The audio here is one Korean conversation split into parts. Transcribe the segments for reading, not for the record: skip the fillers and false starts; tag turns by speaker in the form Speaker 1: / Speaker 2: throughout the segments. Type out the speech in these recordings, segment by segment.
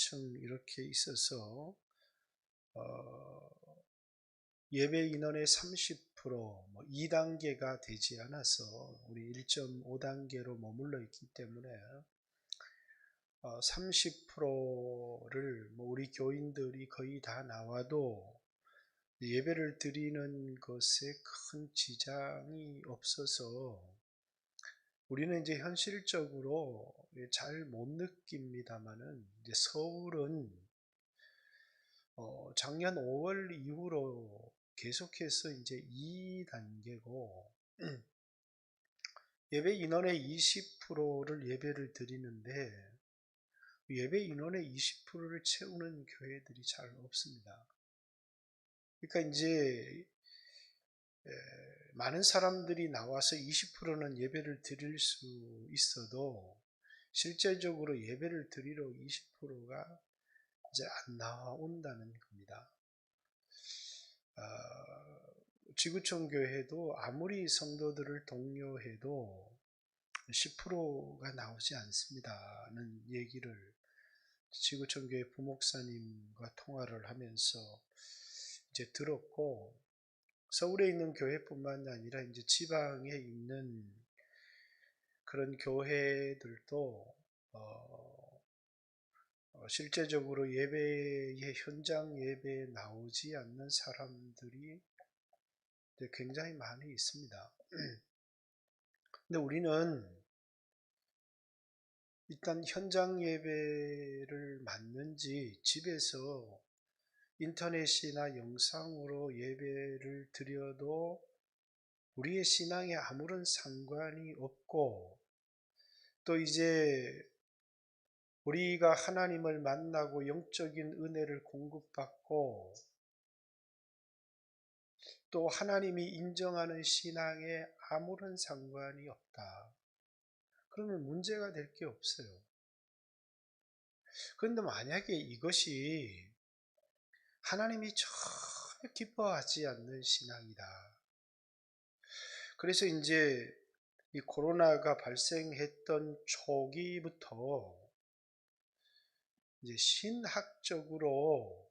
Speaker 1: 대충 이렇게 있어서 예배 인원의 30%, 2단계가 되지 않아서 우리 1.5단계로 머물러 있기 때문에 30%를 우리 교인들이 거의 다 나와도 예배를 드리는 것에 큰 지장이 없어서 우리는 이제 현실적으로 잘 못 느낍니다만은 이제 서울은 작년 5월 이후로 계속해서 이제 2단계고 예배 인원의 20%를 예배를 드리는데 예배 인원의 20%를 채우는 교회들이 잘 없습니다. 그러니까 이제 많은 사람들이 나와서 20%는 예배를 드릴 수 있어도 실제적으로 예배를 드리러 20%가 이제 안 나온다는 겁니다. 지구촌 교회도 아무리 성도들을 독려해도 10%가 나오지 않습니다는 얘기를 지구촌 교회 부목사님과 통화를 하면서 이제 들었고, 서울에 있는 교회뿐만 아니라 이제 지방에 있는 그런 교회들도 실제적으로 예배에 현장 예배에 나오지 않는 사람들이 굉장히 많이 있습니다. 근데 우리는 일단 현장 예배를 맞는지 집에서 인터넷이나 영상으로 예배를 드려도 우리의 신앙에 아무런 상관이 없고, 또 이제 우리가 하나님을 만나고 영적인 은혜를 공급받고 또 하나님이 인정하는 신앙에 아무런 상관이 없다. 그러면 문제가 될 게 없어요. 그런데 만약에 이것이 하나님이 전혀 기뻐하지 않는 신앙이다. 그래서 이제 이 코로나가 발생했던 초기부터 이제 신학적으로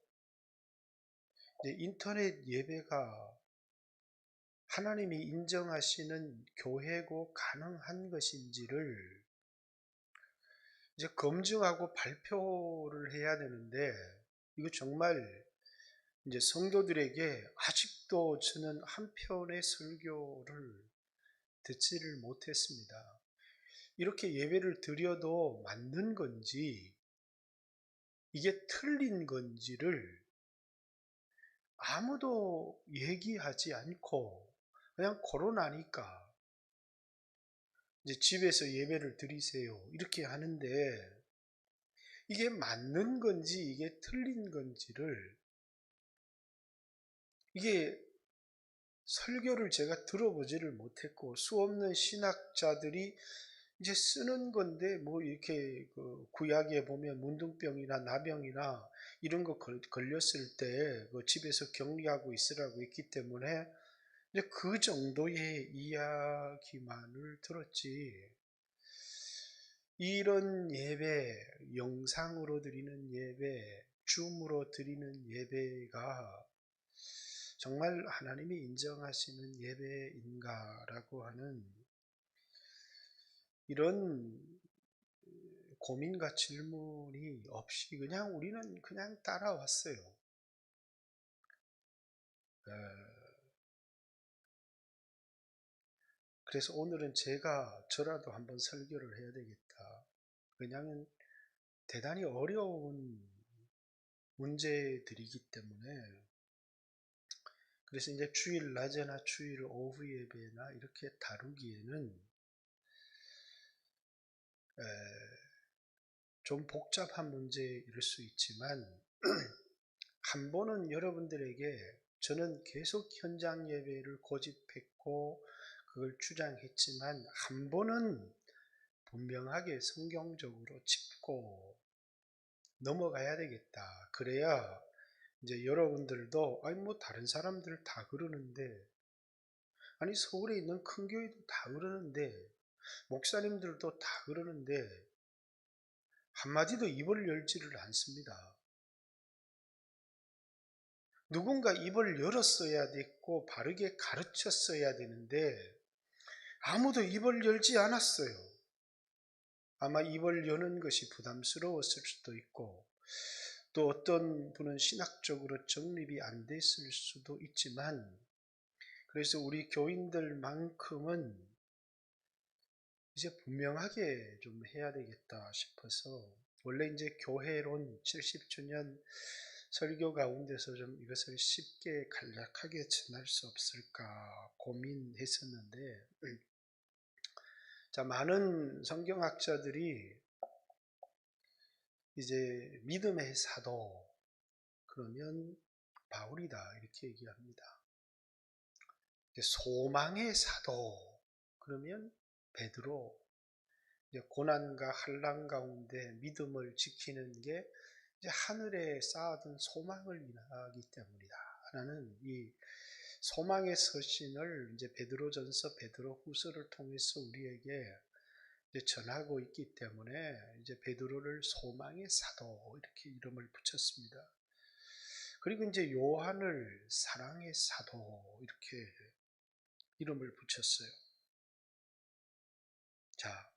Speaker 1: 이제 인터넷 예배가 하나님이 인정하시는 교회고 가능한 것인지를 이제 검증하고 발표를 해야 되는데, 이거 정말 이제 성도들에게 아직도 저는 한편의 설교를 듣지를 못했습니다. 이렇게 예배를 드려도 맞는 건지 이게 틀린 건지를 아무도 얘기하지 않고 그냥 코로나니까 이제 집에서 예배를 드리세요 이렇게 하는데, 이게 맞는 건지 이게 틀린 건지를, 이게 설교를 제가 들어보지를 못했고 수없는 신학자들이 이제 쓰는 건데, 이렇게 그 구약에 보면 문둥병이나 나병이나 이런 거 걸렸을 때 집에서 격리하고 있으라고 했기 때문에 이제 그 정도의 이야기만을 들었지, 이런 예배, 영상으로 드리는 예배, 줌으로 드리는 예배가 정말 하나님이 인정하시는 예배인가라고 하는 이런 고민과 질문이 없이 그냥 우리는 그냥 따라왔어요. 그래서 오늘은 저라도 한번 설교를 해야 되겠다. 왜냐하면 대단히 어려운 문제들이기 때문에. 그래서 이제 주일 낮에나 주일 오후 예배나 이렇게 다루기에는 좀 복잡한 문제일 수 있지만, 한 번은 여러분들에게 저는 계속 현장 예배를 고집했고 그걸 주장했지만 한 번은 분명하게 성경적으로 짚고 넘어가야 되겠다. 그래야 이제 여러분들도 다른 사람들 다 그러는데, 서울에 있는 큰 교회도 다 그러는데, 목사님들도 다 그러는데 한마디도 입을 열지를 않습니다. 누군가 입을 열었어야 됐고 바르게 가르쳤어야 되는데 아무도 입을 열지 않았어요. 아마 입을 여는 것이 부담스러웠을 수도 있고 또 어떤 분은 신학적으로 정립이 안 됐을 수도 있지만 그래서 우리 교인들만큼은 이제 분명하게 좀 해야 되겠다 싶어서 원래 이제 교회론 70주년 설교 가운데서 좀 이것을 쉽게 간략하게 전할 수 없을까 고민했었는데 자, 많은 성경학자들이 이제 믿음의 사도 그러면 바울이다 이렇게 얘기합니다. 소망의 사도 그러면 베드로, 고난과 환난 가운데 믿음을 지키는 게 이제 하늘에 쌓아둔 소망을 인하기 때문이다 라는 이 소망의 서신을 이제 베드로전서, 베드로후서를 통해서 우리에게 이제 전하고 있기 때문에 이제 베드로를 소망의 사도 이렇게 이름을 붙였습니다. 그리고 이제 요한을 사랑의 사도 이렇게 이름을 붙였어요. 자,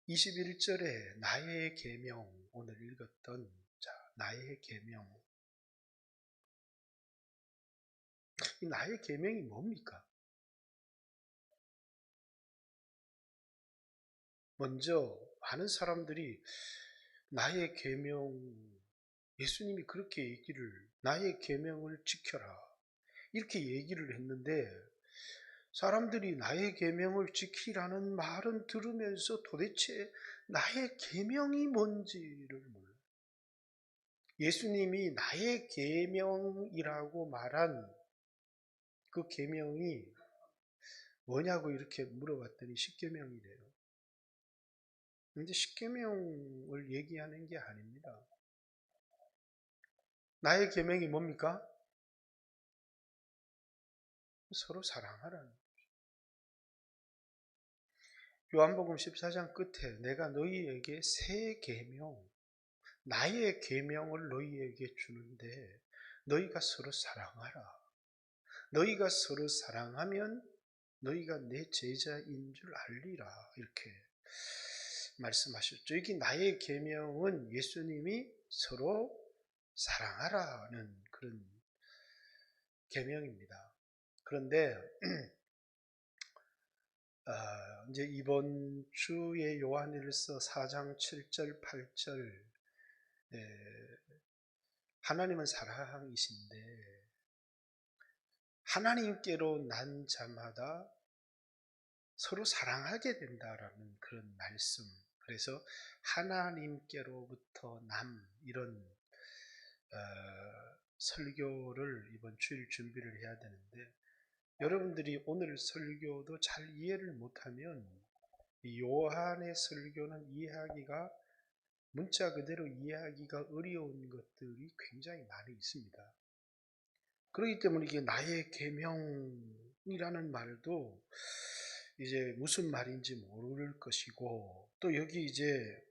Speaker 1: 21절에 나의 계명, 오늘 읽었던 나의 계명. 이 나의 계명이 뭡니까? 먼저 많은 사람들이 나의 계명, 예수님이 그렇게 얘기를 나의 계명을 지켜라 이렇게 얘기를 했는데 사람들이 나의 계명을 지키라는 말은 들으면서 도대체 나의 계명이 뭔지를 몰라요. 예수님이 나의 계명이라고 말한 그 계명이 뭐냐고 이렇게 물어봤더니 십계명이래요. 근데 십계명을 얘기하는 게 아닙니다. 나의 계명이 뭡니까? 서로 사랑하라는 거죠. 요한복음 14장 끝에 내가 너희에게 새 계명, 나의 계명을 너희에게 주는데 너희가 서로 사랑하라. 너희가 서로 사랑하면 너희가 내 제자인 줄 알리라. 이렇게 말씀하셨죠. 여기 나의 계명은 예수님이 서로 사랑하라는 그런 계명입니다. 그런데 이제 이번 주에 요한일서 4장 7절 8절 하나님은 사랑이신데 하나님께로 난 자마다 서로 사랑하게 된다라는 그런 말씀. 그래서 하나님께로부터 남 이런 설교를 이번 주일 준비를 해야 되는데 여러분들이 오늘 설교도 잘 이해를 못하면 요한의 설교는 이해하기가 문자 그대로 이해하기가 어려운 것들이 굉장히 많이 있습니다. 그렇기 때문에 이게 나의 계명이라는 말도 이제 무슨 말인지 모를 것이고 또 여기 이제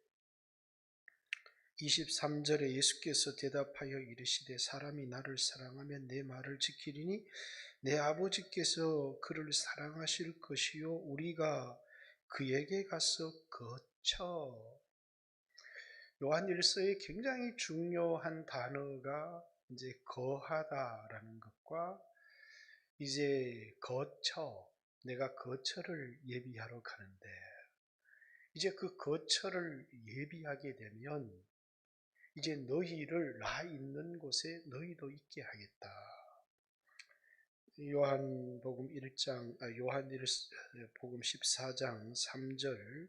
Speaker 1: 23절에 예수께서 대답하여 이르시되 사람이 나를 사랑하면 내 말을 지키리니 내 아버지께서 그를 사랑하실 것이요 우리가 그에게 가서 거쳐. 요한일서에 굉장히 중요한 단어가 이제 거하다라는 것과 이제 거처, 내가 거처를 예비하러 가는데 이제 그 거처를 예비하게 되면 이제 너희를 나 있는 곳에 너희도 있게 하겠다. 요한복음 14장 3절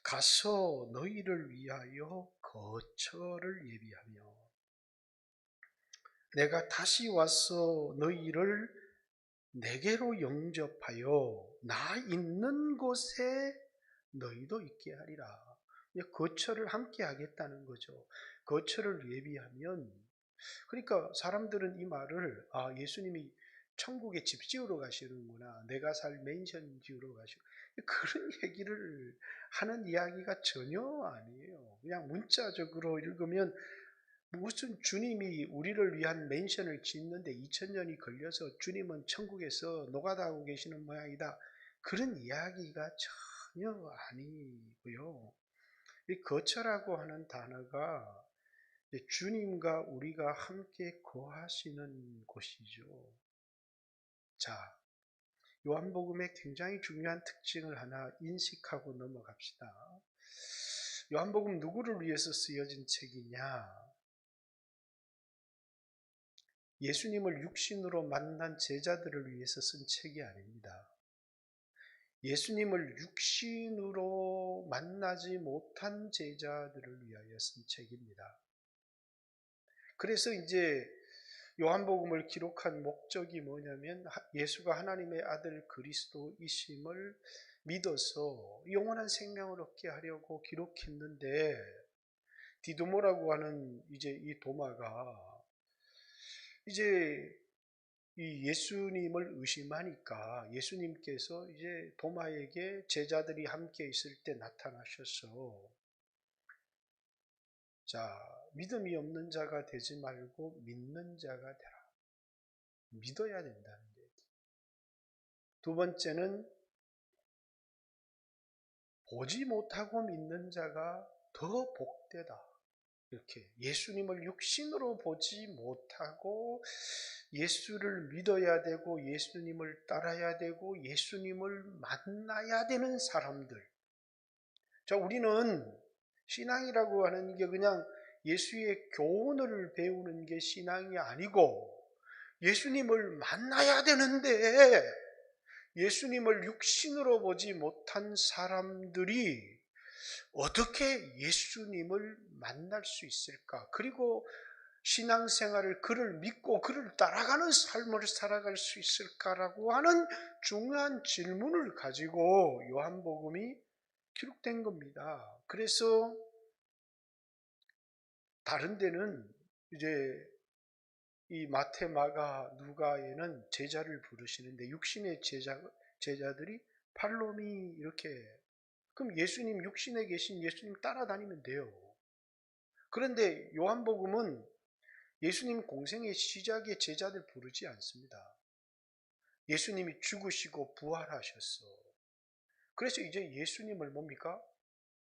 Speaker 1: 가서 너희를 위하여 거처를 예비하며 내가 다시 와서 너희를 내게로 영접하여 나 있는 곳에 너희도 있게 하리라. 거처를 함께 하겠다는 거죠. 거처를 예비하면 그러니까 사람들은 이 말을 예수님이 천국에 집 지으러 가시는구나. 내가 살 맨션 지으러 가시고 그런 얘기를 하는 이야기가 전혀 아니에요. 그냥 문자적으로 읽으면 무슨 주님이 우리를 위한 맨션을 짓는데 2000년이 걸려서 주님은 천국에서 노가다하고 계시는 모양이다. 그런 이야기가 전혀 아니고요. 이 거처라고 하는 단어가 주님과 우리가 함께 거하시는 곳이죠. 자, 요한복음의 굉장히 중요한 특징을 하나 인식하고 넘어갑시다. 요한복음 누구를 위해서 쓰여진 책이냐? 예수님을 육신으로 만난 제자들을 위해서 쓴 책이 아닙니다. 예수님을 육신으로 만나지 못한 제자들을 위하여 쓴 책입니다. 그래서 이제 요한복음을 기록한 목적이 뭐냐면 예수가 하나님의 아들 그리스도이심을 믿어서 영원한 생명을 얻게 하려고 기록했는데, 디도모라고 하는 이제 이 도마가 이제 이 예수님을 의심하니까 예수님께서 이제 도마에게 제자들이 함께 있을 때 나타나셔서, 자, 믿음이 없는 자가 되지 말고 믿는 자가 되라. 믿어야 된다는 얘기. 두 번째는 보지 못하고 믿는 자가 더 복되다. 이렇게 예수님을 육신으로 보지 못하고 예수를 믿어야 되고 예수님을 따라야 되고 예수님을 만나야 되는 사람들. 자, 우리는 신앙이라고 하는 게 그냥 예수의 교훈을 배우는 게 신앙이 아니고 예수님을 만나야 되는데 예수님을 육신으로 보지 못한 사람들이 어떻게 예수님을 만날 수 있을까? 그리고 신앙생활을 그를 믿고 그를 따라가는 삶을 살아갈 수 있을까라고 하는 중요한 질문을 가지고 요한복음이 기록된 겁니다. 그래서 다른 데는 이제 이 마태, 마가, 누가에는 제자를 부르시는데 육신의 제자들이 팔로미 이렇게, 그럼 예수님 육신에 계신 예수님 따라다니면 돼요. 그런데 요한복음은 예수님 공생의 시작에 제자들 부르지 않습니다. 예수님이 죽으시고 부활하셨어. 그래서 이제 예수님을 뭡니까?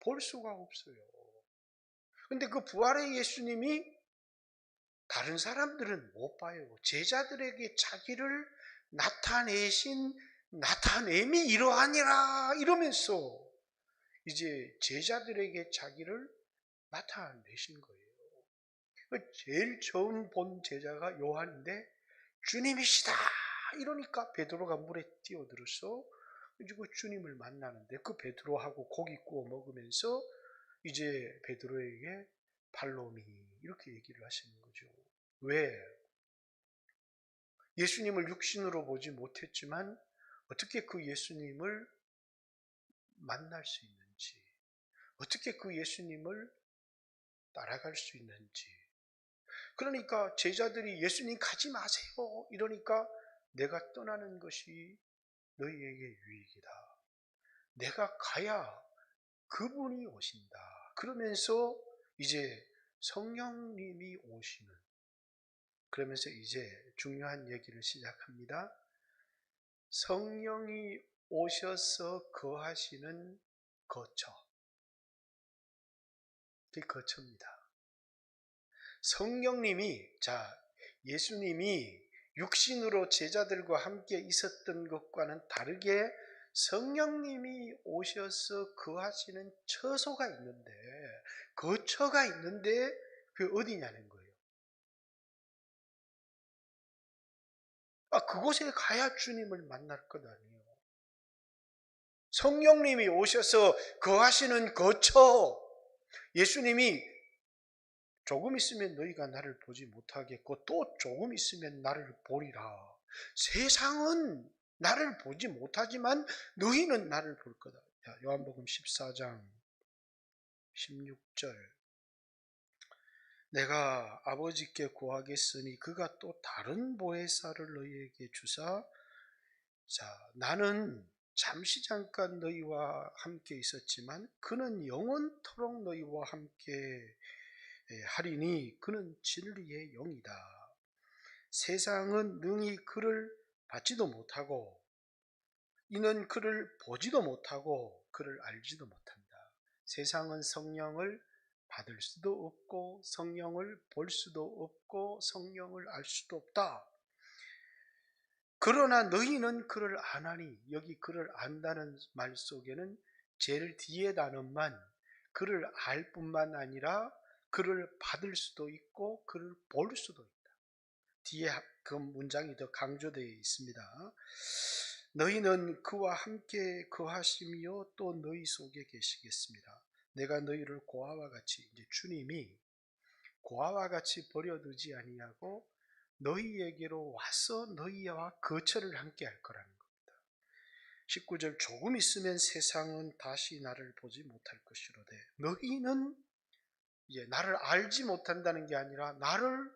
Speaker 1: 볼 수가 없어요. 근데 그 부활의 예수님이 다른 사람들은 못 봐요. 제자들에게 자기를 나타냄이 이러하니라 이러면서 이제 제자들에게 자기를 나타내신 거예요. 제일 처음 본 제자가 요한인데 주님이시다 이러니까 베드로가 물에 뛰어들어서 그리고 주님을 만나는데 그 베드로하고 고기 구워 먹으면서 이제 베드로에게 팔로미 이렇게 얘기를 하시는 거죠. 왜? 예수님을 육신으로 보지 못했지만 어떻게 그 예수님을 만날 수 있는지, 어떻게 그 예수님을 따라갈 수 있는지. 그러니까 제자들이 예수님 가지 마세요 이러니까 내가 떠나는 것이 너희에게 유익이다. 내가 가야 그분이 오신다. 그러면서 이제 성령님이 오시는, 그러면서 이제 중요한 얘기를 시작합니다. 성령이 오셔서 거하시는 거처. 그게 거처입니다. 성령님이, 자, 예수님이 육신으로 제자들과 함께 있었던 것과는 다르게 성령님이 오셔서 거하시는 처소가 있는데, 거처가 있는데 그게 어디냐는 거예요. 그곳에 가야 주님을 만날 것 아니에요. 성령님이 오셔서 거하시는 거처. 예수님이 조금 있으면 너희가 나를 보지 못하겠고 또 조금 있으면 나를 보리라. 세상은 나를 보지 못하지만 너희는 나를 볼 거다. 요한복음 14장 16절. 내가 아버지께 구하겠으니 그가 또 다른 보혜사를 너희에게 주사, 자, 나는 잠시 잠깐 너희와 함께 있었지만 그는 영원토록 너희와 함께 하리니 그는 진리의 영이다. 세상은 능히 그를 받지도 못하고 이는 그를 보지도 못하고 그를 알지도 못한다. 세상은 성령을 받을 수도 없고 성령을 볼 수도 없고 성령을 알 수도 없다. 그러나 너희는 그를 아나니, 여기 그를 안다는 말 속에는 제일 뒤에 단어만 그를 알 뿐만 아니라 그를 받을 수도 있고 그를 볼 수도 있다. 뒤에 그 문장이 더 강조되어 있습니다. 너희는 그와 함께 거하시며 또 너희 속에 계시겠습니다. 내가 너희를 고아와 같이, 이제 주님이 고아와 같이 버려두지 아니하고 너희에게로 와서 너희와 거처를 함께 할 거라는 겁니다. 19절 조금 있으면 세상은 다시 나를 보지 못할 것이로되 너희는 이제 나를 알지 못한다는 게 아니라 나를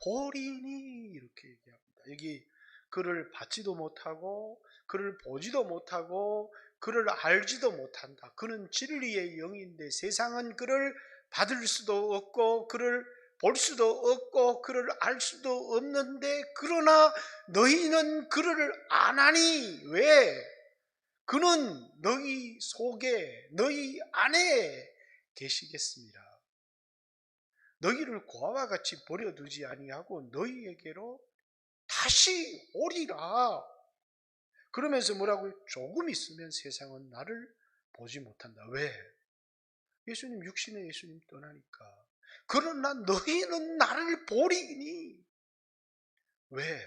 Speaker 1: 보리니 이렇게 얘기합니다. 여기 그를 받지도 못하고 그를 보지도 못하고 그를 알지도 못한다. 그는 진리의 영인데 세상은 그를 받을 수도 없고 그를 볼 수도 없고 그를 알 수도 없는데 그러나 너희는 그를 아나니. 왜? 그는 너희 속에 너희 안에 계시겠습니다. 너희를 고아와 같이 버려두지 아니하고 너희에게로 다시 오리라. 그러면서 뭐라고요? 조금 있으면 세상은 나를 보지 못한다. 왜? 예수님 육신의 예수님 떠나니까. 그러나 너희는 나를 보리니. 왜?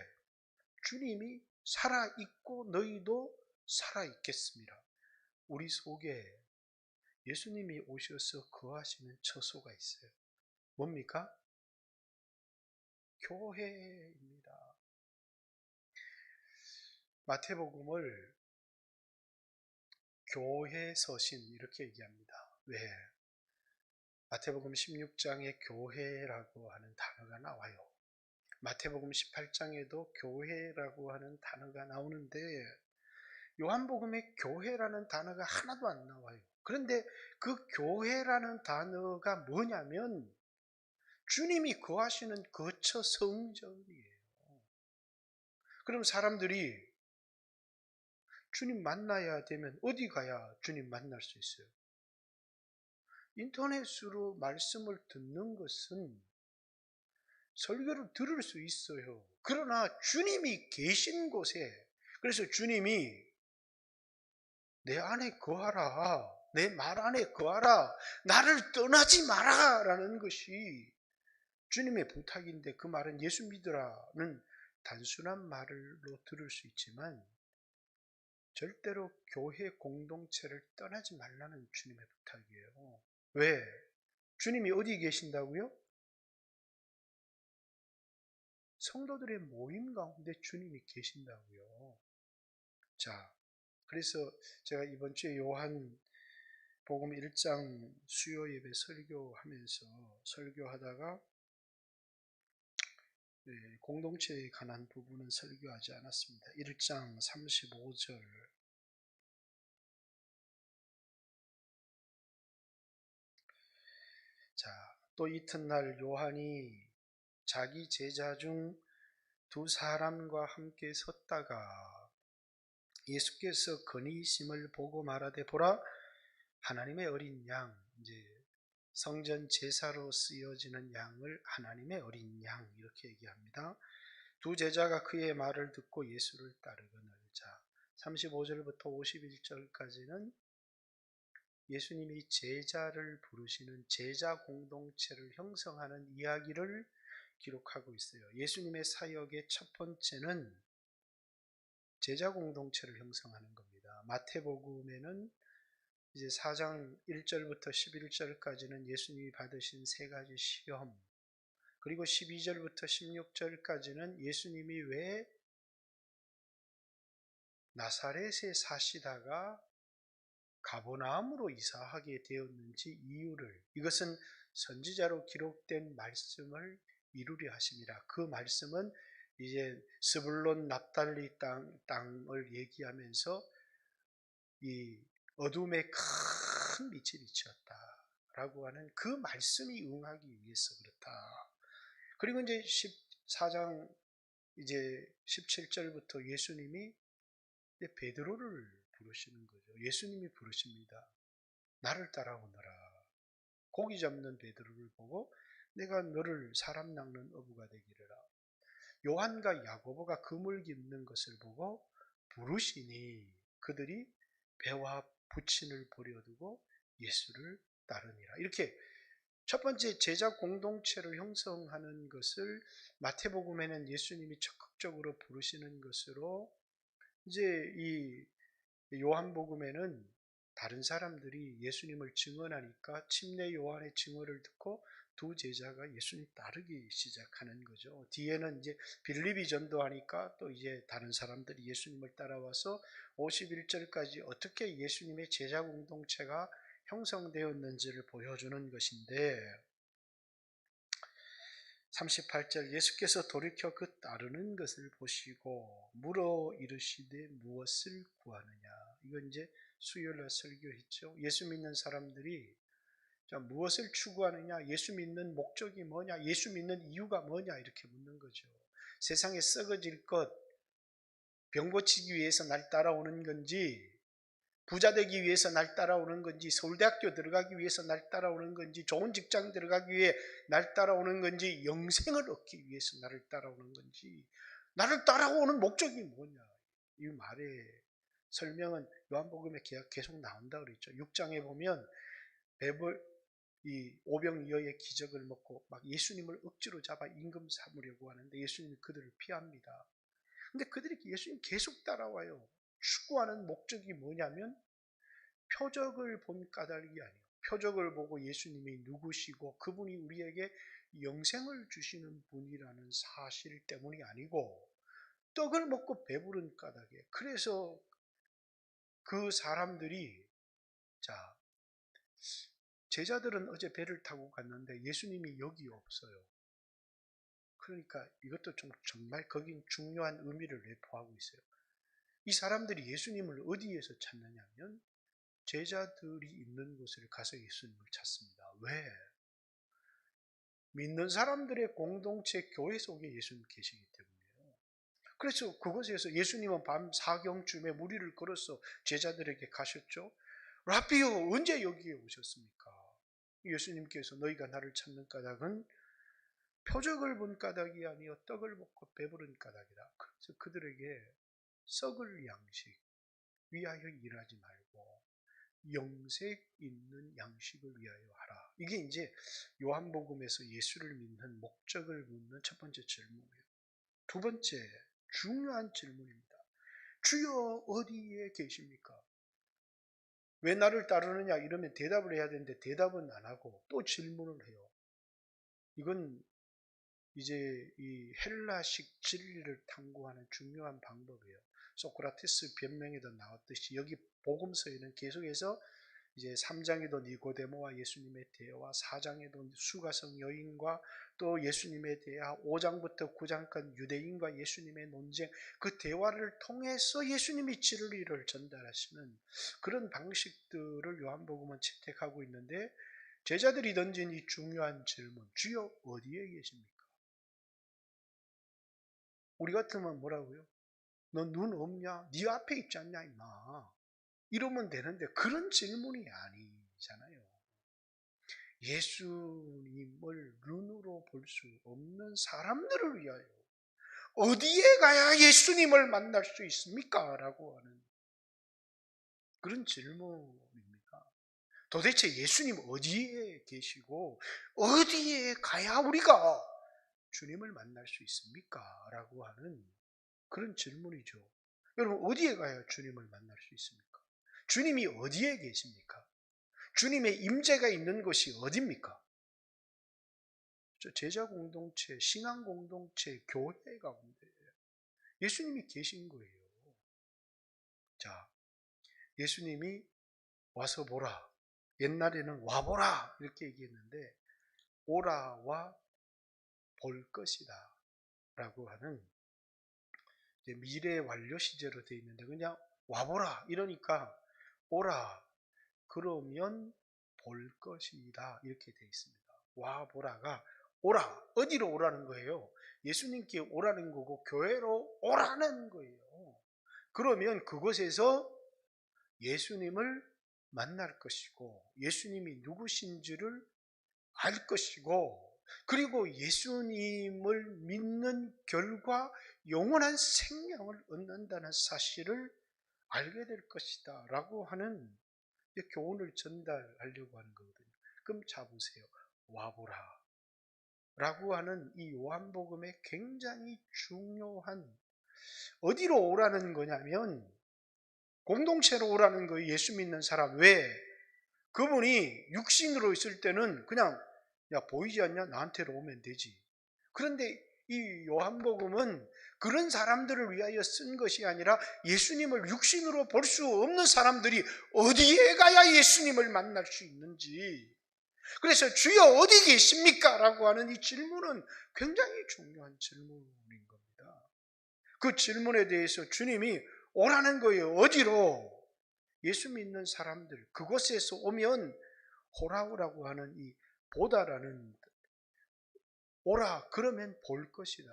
Speaker 1: 주님이 살아있고 너희도 살아있겠습니다. 우리 속에 예수님이 오셔서 거하시는 처소가 있어요. 뭡니까? 교회입니다. 마태복음을 교회 서신 이렇게 얘기합니다. 왜? 마태복음 16장에 교회라고 하는 단어가 나와요. 마태복음 18장에도 교회라고 하는 단어가 나오는데 요한복음에 교회라는 단어가 하나도 안 나와요. 그런데 그 교회라는 단어가 뭐냐면 주님이 거하시는 거처 성전이에요. 그럼 사람들이 주님 만나야 되면 어디 가야 주님 만날 수 있어요? 인터넷으로 말씀을 듣는 것은 설교를 들을 수 있어요. 그러나 주님이 계신 곳에, 그래서 주님이 내 안에 거하라, 내 말 안에 거하라, 나를 떠나지 마라 라는 것이 주님의 부탁인데 그 말은 예수 믿으라는 단순한 말로 들을 수 있지만 절대로 교회 공동체를 떠나지 말라는 주님의 부탁이에요. 왜? 주님이 어디 계신다고요? 성도들의 모임 가운데 주님이 계신다고요. 자, 그래서 제가 이번 주에 요한 복음 1장 수요 예배 설교하다가 공동체에 관한 부분은 설교하지 않았습니다. 1장 35절. 자, 또 이튿날 요한이 자기 제자 중 두 사람과 함께 섰다가 예수께서 건의심을 보고 말하되 보라 하나님의 어린 양, 이제 성전 제사로 쓰여지는 양을 하나님의 어린 양 이렇게 얘기합니다. 두 제자가 그의 말을 듣고 예수를 따르거늘. 자, 35절부터 51절까지는 예수님이 제자를 부르시는 제자 공동체를 형성하는 이야기를 기록하고 있어요. 예수님의 사역의 첫 번째는 제자 공동체를 형성하는 겁니다. 마태복음에는 이제 4장 1절부터 11절까지는 예수님이 받으신 세 가지 시험, 그리고 12절부터 16절까지는 예수님이 왜 나사렛에 사시다가 가버나움으로 이사하게 되었는지 이유를, 이것은 선지자로 기록된 말씀을 이루려 하십니다. 그 말씀은 이제 스불론 납달리 땅을 얘기하면서 이 어둠에 큰 빛이 비쳤다라고 하는 그 말씀이 응하기 위해서 그렇다. 그리고 이제 14장 이제 17절부터 예수님이 이제 베드로를 부르시는 거죠. 예수님이 부르십니다. 나를 따라오너라. 고기 잡는 베드로를 보고 내가 너를 사람 낚는 어부가 되기를. 요한과 야고보가 그물 깁는 것을 보고 부르시니 그들이 배와 부친을 버려두고 예수를 따르니라. 이렇게 첫 번째 제자 공동체를 형성하는 것을 마태복음에는 예수님이 적극적으로 부르시는 것으로, 이제 이 요한복음에는 다른 사람들이 예수님을 증언하니까 침례 요한의 증언을 듣고 두 제자가 예수님 따르기 시작하는 거죠. 뒤에는 이제 빌립이 전도하니까 또 이제 다른 사람들이 예수님을 따라와서 51절까지 어떻게 예수님의 제자 공동체가 형성되었는지를 보여주는 것인데, 38절 예수께서 돌이켜 그 따르는 것을 보시고 물어 이르시되 무엇을 구하느냐. 이건 이제 수요일날 설교했죠. 예수 믿는 사람들이 자, 무엇을 추구하느냐, 예수 믿는 목적이 뭐냐, 예수 믿는 이유가 뭐냐 이렇게 묻는 거죠. 세상에 썩어질 것, 병 고치기 위해서 날 따라오는 건지, 부자 되기 위해서 날 따라오는 건지, 서울대학교 들어가기 위해서 날 따라오는 건지, 좋은 직장 들어가기 위해 날 따라오는 건지, 영생을 얻기 위해서 나를 따라오는 건지, 나를 따라오는 목적이 뭐냐. 이 말의 설명은 요한복음에 계속 나온다 그랬죠. 6장에 보면 이 오병이어의 기적을 먹고 막 예수님을 억지로 잡아 임금 삼으려고 하는데 예수님이 그들을 피합니다. 근데 그들이 예수님 계속 따라와요. 추구하는 목적이 뭐냐면 표적을 본 까닭이 아니에요. 표적을 보고 예수님이 누구시고 그분이 우리에게 영생을 주시는 분이라는 사실 때문이 아니고 떡을 먹고 배부른 까닭에. 그래서 그 사람들이, 자, 제자들은 어제 배를 타고 갔는데 예수님이 여기 없어요. 그러니까 이것도 정말 거긴 중요한 의미를 내포하고 있어요. 이 사람들이 예수님을 어디에서 찾느냐면 제자들이 있는 곳을 가서 예수님을 찾습니다. 왜? 믿는 사람들의 공동체 교회 속에 예수님 계시기 때문이에요. 그래서 그곳에서 예수님은 밤 사경쯤에 무리를 걸어서 제자들에게 가셨죠. 라비요, 언제 여기에 오셨습니까? 예수님께서 너희가 나를 찾는 까닭은 표적을 본 까닭이 아니요 떡을 먹고 배부른 까닭이다. 그래서 그들에게 썩을 양식 위하여 일하지 말고 영색 있는 양식을 위하여 하라. 이게 이제 요한복음에서 예수를 믿는 목적을 묻는 첫 번째 질문이에요. 두 번째 중요한 질문입니다. 주여 어디에 계십니까? 왜 나를 따르느냐 이러면 대답을 해야 되는데 대답은 안 하고 또 질문을 해요. 이건 이제 이 헬라식 진리를 탐구하는 중요한 방법이에요. 소크라테스 변명에도 나왔듯이 여기 복음서에는 계속해서 이제 3장에도 니고데모와 예수님의 대화, 4장에도 수가성 여인과 또 예수님의 대화, 5장부터 9장까지 유대인과 예수님의 논쟁, 그 대화를 통해서 예수님이 진리를 전달하시는 그런 방식들을 요한복음은 채택하고 있는데, 제자들이 던진 이 중요한 질문, 주여 어디에 계십니까? 우리 같으면 뭐라고요? 너 눈 없냐? 네 앞에 있지 않냐 임마. 이러면 되는데 그런 질문이 아니잖아요. 예수님을 눈으로 볼 수 없는 사람들을 위하여 어디에 가야 예수님을 만날 수 있습니까? 라고 하는 그런 질문입니다. 도대체 예수님 어디에 계시고 어디에 가야 우리가 주님을 만날 수 있습니까? 라고 하는 그런 질문이죠. 여러분 어디에 가야 주님을 만날 수 있습니까? 주님이 어디에 계십니까? 주님의 임재가 있는 곳이 어디입니까? 제자 공동체, 신앙 공동체, 교회 가운데 예수님이 계신 거예요. 자, 예수님이 와서 보라. 옛날에는 와보라 이렇게 얘기했는데 오라와 볼 것이다 라고 하는 미래 완료 시제로 되어 있는데 그냥 와보라 이러니까 오라 그러면 볼 것이다 이렇게 되어 있습니다. 와 보라가 오라 어디로 오라는 거예요? 예수님께 오라는 거고 교회로 오라는 거예요. 그러면 그곳에서 예수님을 만날 것이고 예수님이 누구신지를 알 것이고 그리고 예수님을 믿는 결과 영원한 생명을 얻는다는 사실을 알게 될 것이다 라고 하는 교훈을 전달하려고 하는 거거든요. 그럼 자 보세요. 와보라 라고 하는 이 요한복음의 굉장히 중요한 어디로 오라는 거냐면 공동체로 오라는 거예요. 예수 믿는 사람. 왜? 그분이 육신으로 있을 때는 그냥 야 보이지 않냐? 나한테로 오면 되지. 그런데 이 요한복음은 그런 사람들을 위하여 쓴 것이 아니라 예수님을 육신으로 볼 수 없는 사람들이 어디에 가야 예수님을 만날 수 있는지 그래서 주여 어디 계십니까? 라고 하는 이 질문은 굉장히 중요한 질문인 겁니다. 그 질문에 대해서 주님이 오라는 거예요. 어디로? 예수 믿는 사람들 그곳에서 오면 오라고 하는 이 보다라는 오라 그러면 볼 것이다.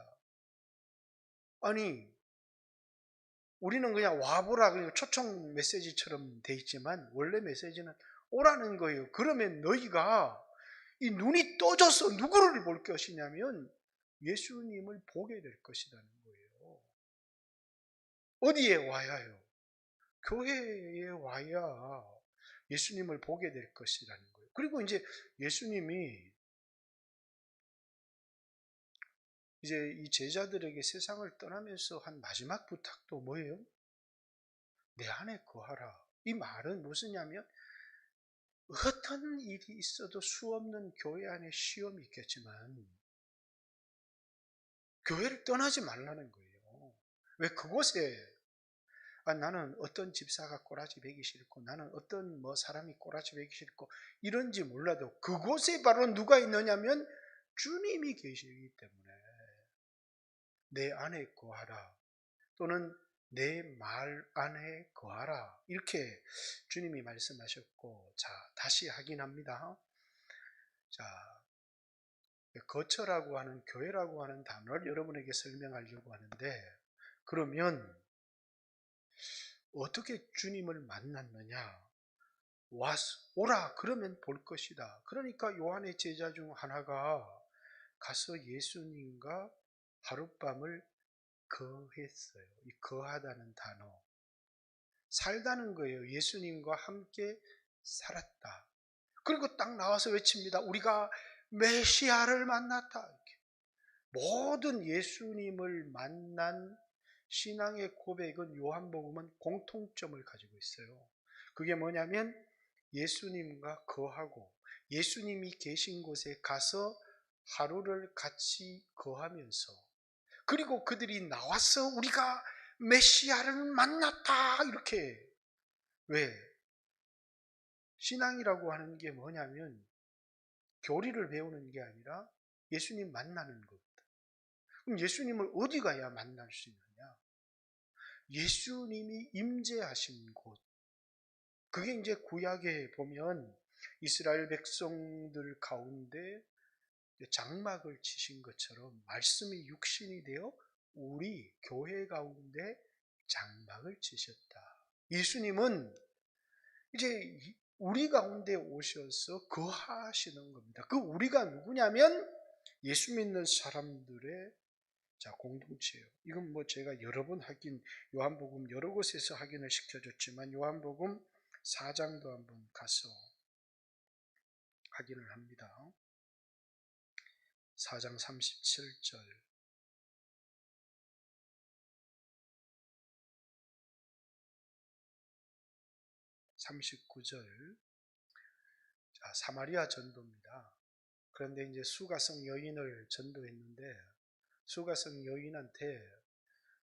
Speaker 1: 아니 우리는 그냥 와보라 그리고 초청 메시지처럼 돼 있지만 원래 메시지는 오라는 거예요. 그러면 너희가 이 눈이 떠져서 누구를 볼 것이냐면 예수님을 보게 될 것이라는 거예요. 어디에 와야요? 교회에 와야 예수님을 보게 될 것이라는 거예요. 그리고 이제 예수님이 이제 이 제자들에게 세상을 떠나면서 한 마지막 부탁도 뭐예요? 내 안에 거하라. 이 말은 무엇이냐면 어떤 일이 있어도 수없는 교회 안에 시험이 있겠지만 교회를 떠나지 말라는 거예요. 왜 그곳에 나는 어떤 집사가 꼬라지 베기 싫고 나는 어떤 사람이 꼬라지 베기 싫고 이런지 몰라도 그곳에 바로 누가 있느냐면 주님이 계시기 때문에 내 안에 거하라 또는 내 말 안에 거하라 이렇게 주님이 말씀하셨고 자 다시 확인합니다. 자 거처라고 하는 교회라고 하는 단어를 여러분에게 설명하려고 하는데 그러면 어떻게 주님을 만났느냐 오라 그러면 볼 것이다. 그러니까 요한의 제자 중 하나가 가서 예수님과 하룻밤을 거했어요. 이 거하다는 단어 살다는 거예요. 예수님과 함께 살았다. 그리고 딱 나와서 외칩니다. 우리가 메시아를 만났다. 이렇게. 모든 예수님을 만난 신앙의 고백은 요한복음은 공통점을 가지고 있어요. 그게 뭐냐면 예수님과 거하고 예수님이 계신 곳에 가서 하루를 같이 거하면서 그리고 그들이 나와서 우리가 메시아를 만났다 이렇게 왜? 신앙이라고 하는 게 뭐냐면 교리를 배우는 게 아니라 예수님 만나는 것. 그럼 예수님을 어디 가야 만날 수 있느냐? 예수님이 임재하신 곳. 그게 이제 구약에 보면 이스라엘 백성들 가운데 장막을 치신 것처럼 말씀이 육신이 되어 우리 교회 가운데 장막을 치셨다. 예수님은 이제 우리 가운데 오셔서 거하시는 겁니다. 그 우리가 누구냐면 예수 믿는 사람들의 공동체예요. 이건 제가 여러 번 요한복음 여러 곳에서 확인을 시켜줬지만 요한복음 4장도 한번 가서 확인을 합니다. 4장 37절 39절 사마리아 전도입니다. 그런데 이제 수가성 여인을 전도했는데 수가성 여인한테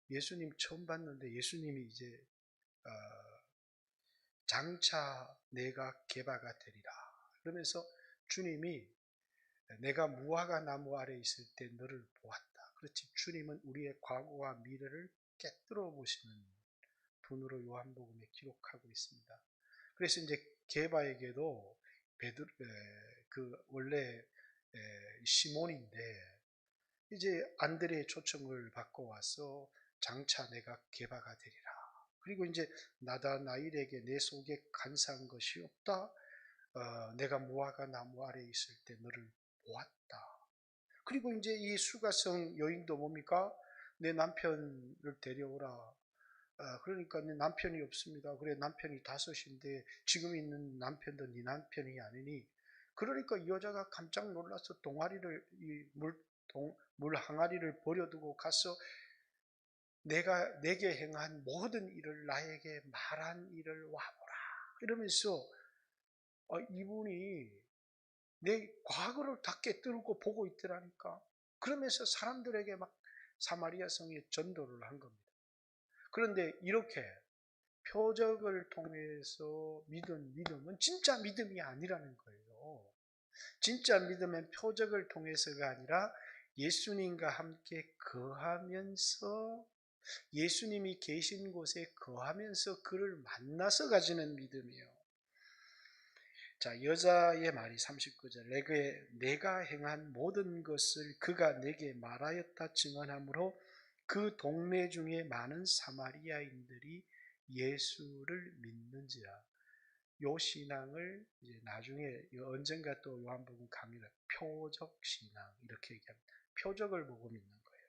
Speaker 1: 예수님 처음 봤는데 예수님이 이제 장차 내가 게바가 되리라 그러면서 주님이 내가 무화과 나무 아래 있을 때 너를 보았다. 그렇지 주님은 우리의 과거와 미래를 깨뜨려 보시는 분으로 요한복음에 기록하고 있습니다. 그래서 이제 게바에게도 그 원래 시몬인데 이제 안드레의 초청을 받고 와서 장차 내가 게바가 되리라. 그리고 이제 나다나일에게 내 속에 간사한 것이 없다. 내가 무화과 나무 아래에 있을 때 너를 보았다. 그리고 이제 이 수가성 여인도 뭡니까? 내 남편을 데려오라. 그러니까 내 남편이 없습니다. 그래 남편이 다섯인데 지금 있는 남편도 네 남편이 아니니. 그러니까 이 여자가 깜짝 놀라서 동아리를 물 항아리를 버려두고 가서 내가 내게 행한 모든 일을 나에게 말한 일을 와보라. 이러면서 이분이 내 과거를 다 깨뜨리고 보고 있더라니까. 그러면서 사람들에게 막 사마리아 성에 전도를 한 겁니다. 그런데 이렇게 표적을 통해서 믿은 믿음은 진짜 믿음이 아니라는 거예요. 진짜 믿음은 표적을 통해서가 아니라 예수님과 함께 거하면서 예수님이 계신 곳에 거하면서 그를 만나서 가지는 믿음이에요. 자, 여자의 말이 39절 내가 행한 모든 것을 그가 내게 말하였다 증언하므로 그 동네 중에 많은 사마리아인들이 예수를 믿는지라. 요 신앙을 이제 나중에 언젠가 또 요한복음 강의를 표적 신앙 이렇게 얘기합니다. 표적을 보고 믿는 거예요.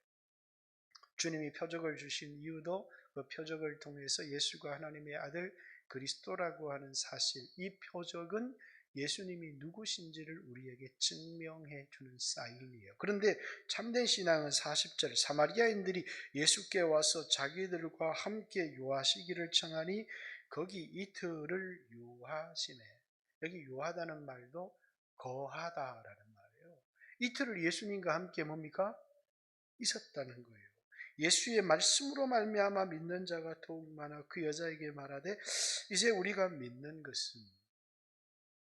Speaker 1: 주님이 표적을 주신 이유도 그 표적을 통해서 예수가 하나님의 아들 그리스도라고 하는 사실, 이 표적은 예수님이 누구신지를 우리에게 증명해 주는 사인이에요. 그런데 참된 신앙은 40절 사마리아인들이 예수께 와서 자기들과 함께 유하시기를 청하니 거기 이틀을 유하시네. 여기 유하다는 말도 거하다라는 말이에요. 이틀을 예수님과 함께 뭡니까? 있었다는 거예요. 예수의 말씀으로 말미암아 믿는 자가 더욱 많아 그 여자에게 말하되 이제 우리가 믿는 것은,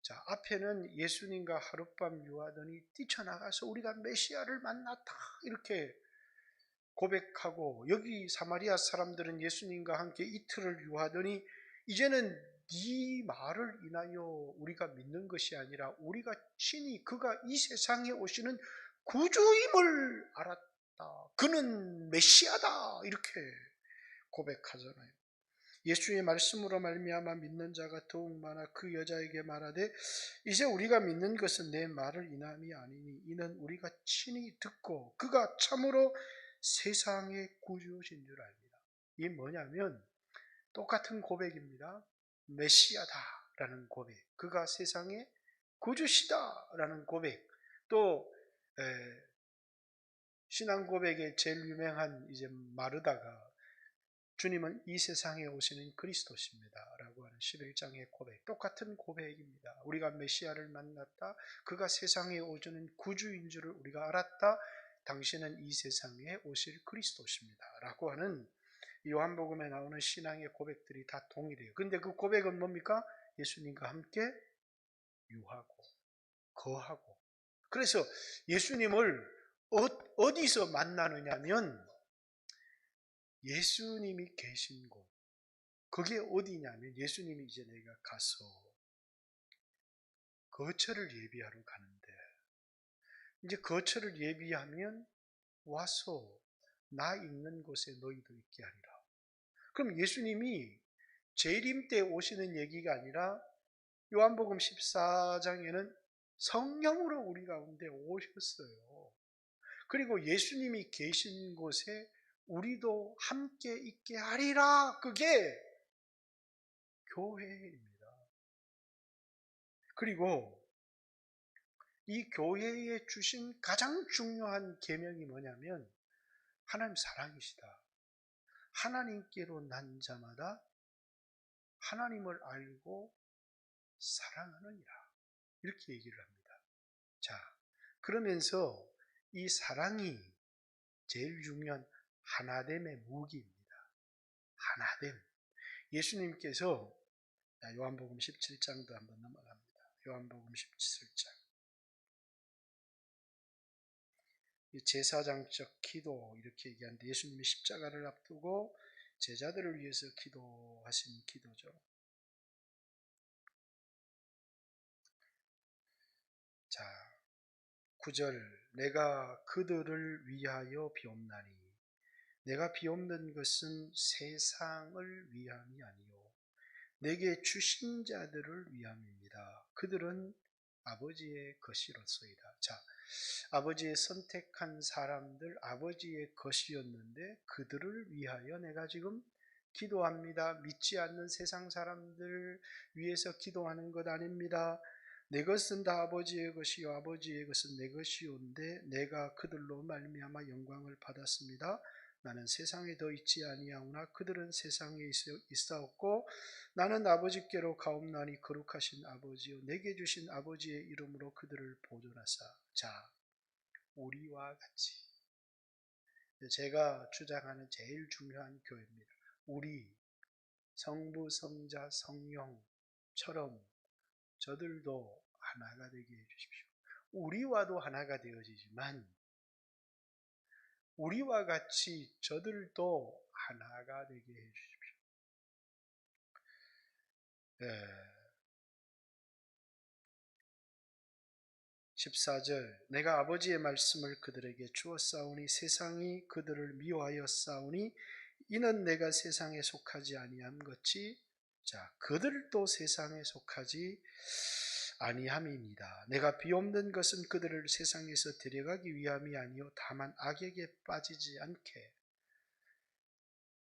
Speaker 1: 자, 앞에는 예수님과 하룻밤 유하더니 뛰쳐나가서 우리가 메시아를 만났다 이렇게 고백하고, 여기 사마리아 사람들은 예수님과 함께 이틀을 유하더니 이제는 네 말을 인하여 우리가 믿는 것이 아니라 우리가 친히 그가 이 세상에 오시는 구주임을 알았다. 그는 메시아다 이렇게 고백하잖아요. 예수의 말씀으로 말미암아 믿는 자가 더욱 많아 그 여자에게 말하되 이제 우리가 믿는 것은 내 말을 인함이 아니니 이는 우리가 친히 듣고 그가 참으로 세상의 구주신 줄 압니다. 이게 뭐냐면 똑같은 고백입니다. 메시아다라는 고백, 그가 세상의 구주시다라는 고백, 또 신앙 고백의 제일 유명한 이제 마르다가 주님은 이 세상에 오시는 그리스도십니다 라고 하는 11장의 고백, 똑같은 고백입니다. 우리가 메시아를 만났다. 그가 세상에 오시는 구주인 줄을 우리가 알았다. 당신은 이 세상에 오실 그리스도십니다 라고 하는 요한복음에 나오는 신앙의 고백들이 다 동일해요. 근데 그 고백은 뭡니까? 예수님과 함께 유하고 거하고. 그래서 예수님을 어디서 만나느냐면 예수님이 계신 곳, 그게 어디냐면 예수님이 이제 내가 가서 거처를 예비하러 가는데, 이제 거처를 예비하면 와서 나 있는 곳에 너희도 있게 하리라. 그럼 예수님이 재림 때 오시는 얘기가 아니라 요한복음 14장에는 성령으로 우리 가운데 오셨어요. 그리고 예수님이 계신 곳에 우리도 함께 있게 하리라. 그게 교회입니다. 그리고 이 교회에 주신 가장 중요한 계명이 뭐냐면 하나님 사랑이시다. 하나님께로 난 자마다 하나님을 알고 사랑하느니라. 이렇게 얘기를 합니다. 자, 그러면서 이 사랑이 제일 중요한 하나됨의 무기입니다. 하나됨. 예수님께서 요한복음 17장도 한번 넘어갑니다. 요한복음 17장. 제사장적 기도 이렇게 얘기하는데 예수님이 십자가를 앞두고 제자들을 위해서 기도하신 기도죠. 9절 내가 그들을 위하여 비옵나니 내가 비옵는 것은 세상을 위함이 아니요 내게 주신 자들을 위함입니다. 그들은 아버지의 것이로소이다. 자, 아버지의 선택한 사람들, 아버지의 것이었는데 그들을 위하여 내가 지금 기도합니다. 믿지 않는 세상 사람들 위해서 기도하는 것 아닙니다. 내 것은 다 아버지의 것이요 아버지의 것은 내 것이온데 내가 그들로 말미암아 영광을 받았습니다. 나는 세상에 더 있지 아니하오나 그들은 세상에 있사옵고 나는 아버지께로 가옵나니 거룩하신 아버지요 내게 주신 아버지의 이름으로 그들을 보존하사. 자, 우리와 같이 제가 주장하는 제일 중요한 교회입니다. 우리 성부, 성자, 성령처럼 저들도 하나가 되게 해주십시오. 우리와도 하나가 되어지지만 우리와 같이 저들도 하나가 되게 해주십시오. 14절 내가 아버지의 말씀을 그들에게 주었사오니 세상이 그들을 미워하였사오니 이는 내가 세상에 속하지 아니함 같이 자 그들도 세상에 속하지 아니함이니이다. 내가 비옵는 것은 그들을 세상에서 데려가기 위함이 아니요 다만 악에게 빠지지 않게.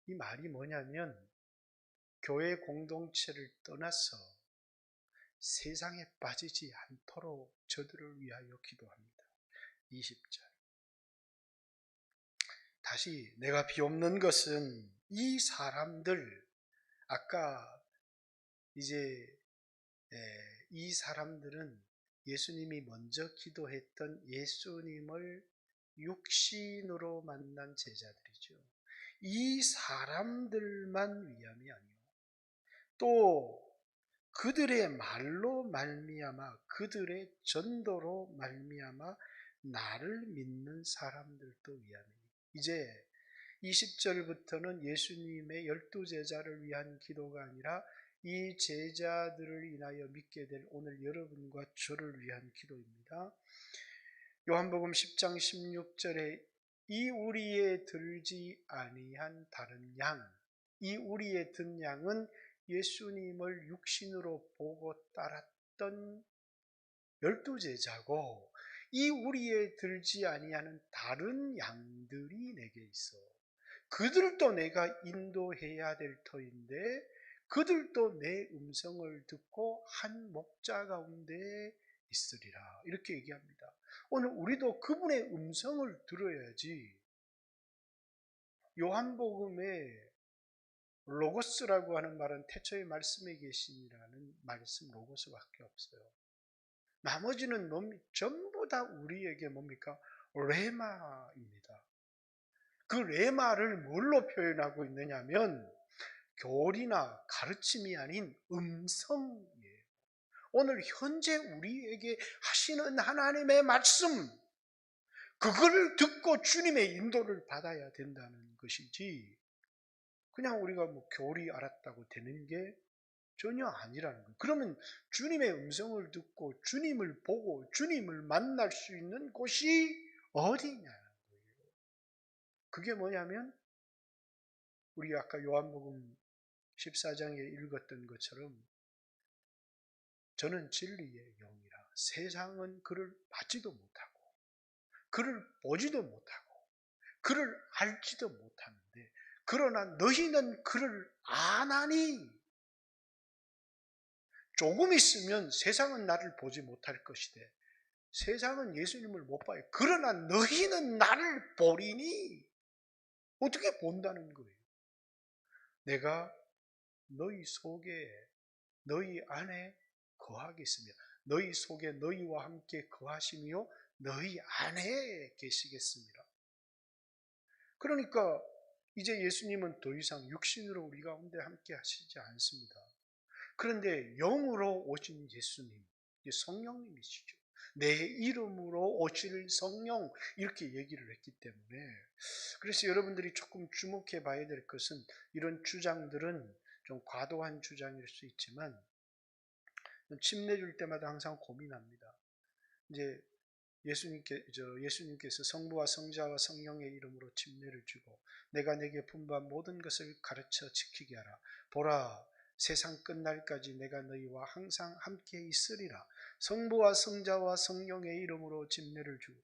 Speaker 1: 이 말이 뭐냐면 교회 공동체를 떠나서 세상에 빠지지 않도록 저들을 위하여 기도합니다. 20절 다시 내가 비옵는 것은 이 사람들 아까 이제 이 사람들은 예수님이 먼저 기도했던 예수님을 육신으로 만난 제자들이죠. 이 사람들만 위함이 아니요 또 그들의 말로 말미암아 그들의 전도로 말미암아 나를 믿는 사람들도 위함이니. 이제 20절부터는 예수님의 12제자를 위한 기도가 아니라 이 제자들을 인하여 믿게 될 오늘 여러분과 저를 위한 기도입니다. 요한복음 10장 16절에 이 우리에 들지 아니한 다른 양, 이 우리에 든 양은 예수님을 육신으로 보고 따랐던 12제자고 이 우리에 들지 아니하는 다른 양들이 내게 있어. 그들도 내가 인도해야 될 터인데 그들도 내 음성을 듣고 한 목자 가운데 있으리라. 이렇게 얘기합니다. 오늘 우리도 그분의 음성을 들어야지. 요한복음에 로고스라고 하는 말은 태초에 말씀에 계시니라는 말씀 로고스밖에 없어요. 나머지는 전부 다 우리에게 뭡니까? 레마입니다. 그 레마를 뭘로 표현하고 있느냐면 교리나 가르침이 아닌 음성이에요. 오늘 현재 우리에게 하시는 하나님의 말씀, 그걸 듣고 주님의 인도를 받아야 된다는 것이지 그냥 우리가 교리 알았다고 되는 게 전혀 아니라는 거예요. 그러면 주님의 음성을 듣고 주님을 보고 주님을 만날 수 있는 곳이 어디냐는 거예요. 그게 뭐냐면 우리가 아까 요한복음 14장에 읽었던 것처럼 저는 진리의 영이라 세상은 그를 받지도 못하고 그를 보지도 못하고 그를 알지도 못하는데 그러나 너희는 그를 아나니 조금 있으면 세상은 나를 보지 못할 것이되 세상은 예수님을 못 봐요. 그러나 너희는 나를 보리니 어떻게 본다는 거예요? 내가 너희 속에 너희 안에 거하겠으며 너희 속에 너희와 함께 거하시며 너희 안에 계시겠습니다. 그러니까 이제 예수님은 더 이상 육신으로 우리 가운데 함께 하시지 않습니다. 그런데 영으로 오신 예수님, 성령님이시죠. 내 이름으로 오실 성령 이렇게 얘기를 했기 때문에 그래서 여러분들이 조금 주목해 봐야 될 것은 이런 주장들은 좀 과도한 주장일 수 있지만 침 내줄 때마다 항상 고민합니다. 이제 예수님께서 성부와 성자와 성령의 이름으로 침례를 주고 내가 내게 분부한 모든 것을 가르쳐 지키게 하라. 보라, 세상 끝날까지 내가 너희와 항상 함께 있으리라. 성부와 성자와 성령의 이름으로 침례를 주고,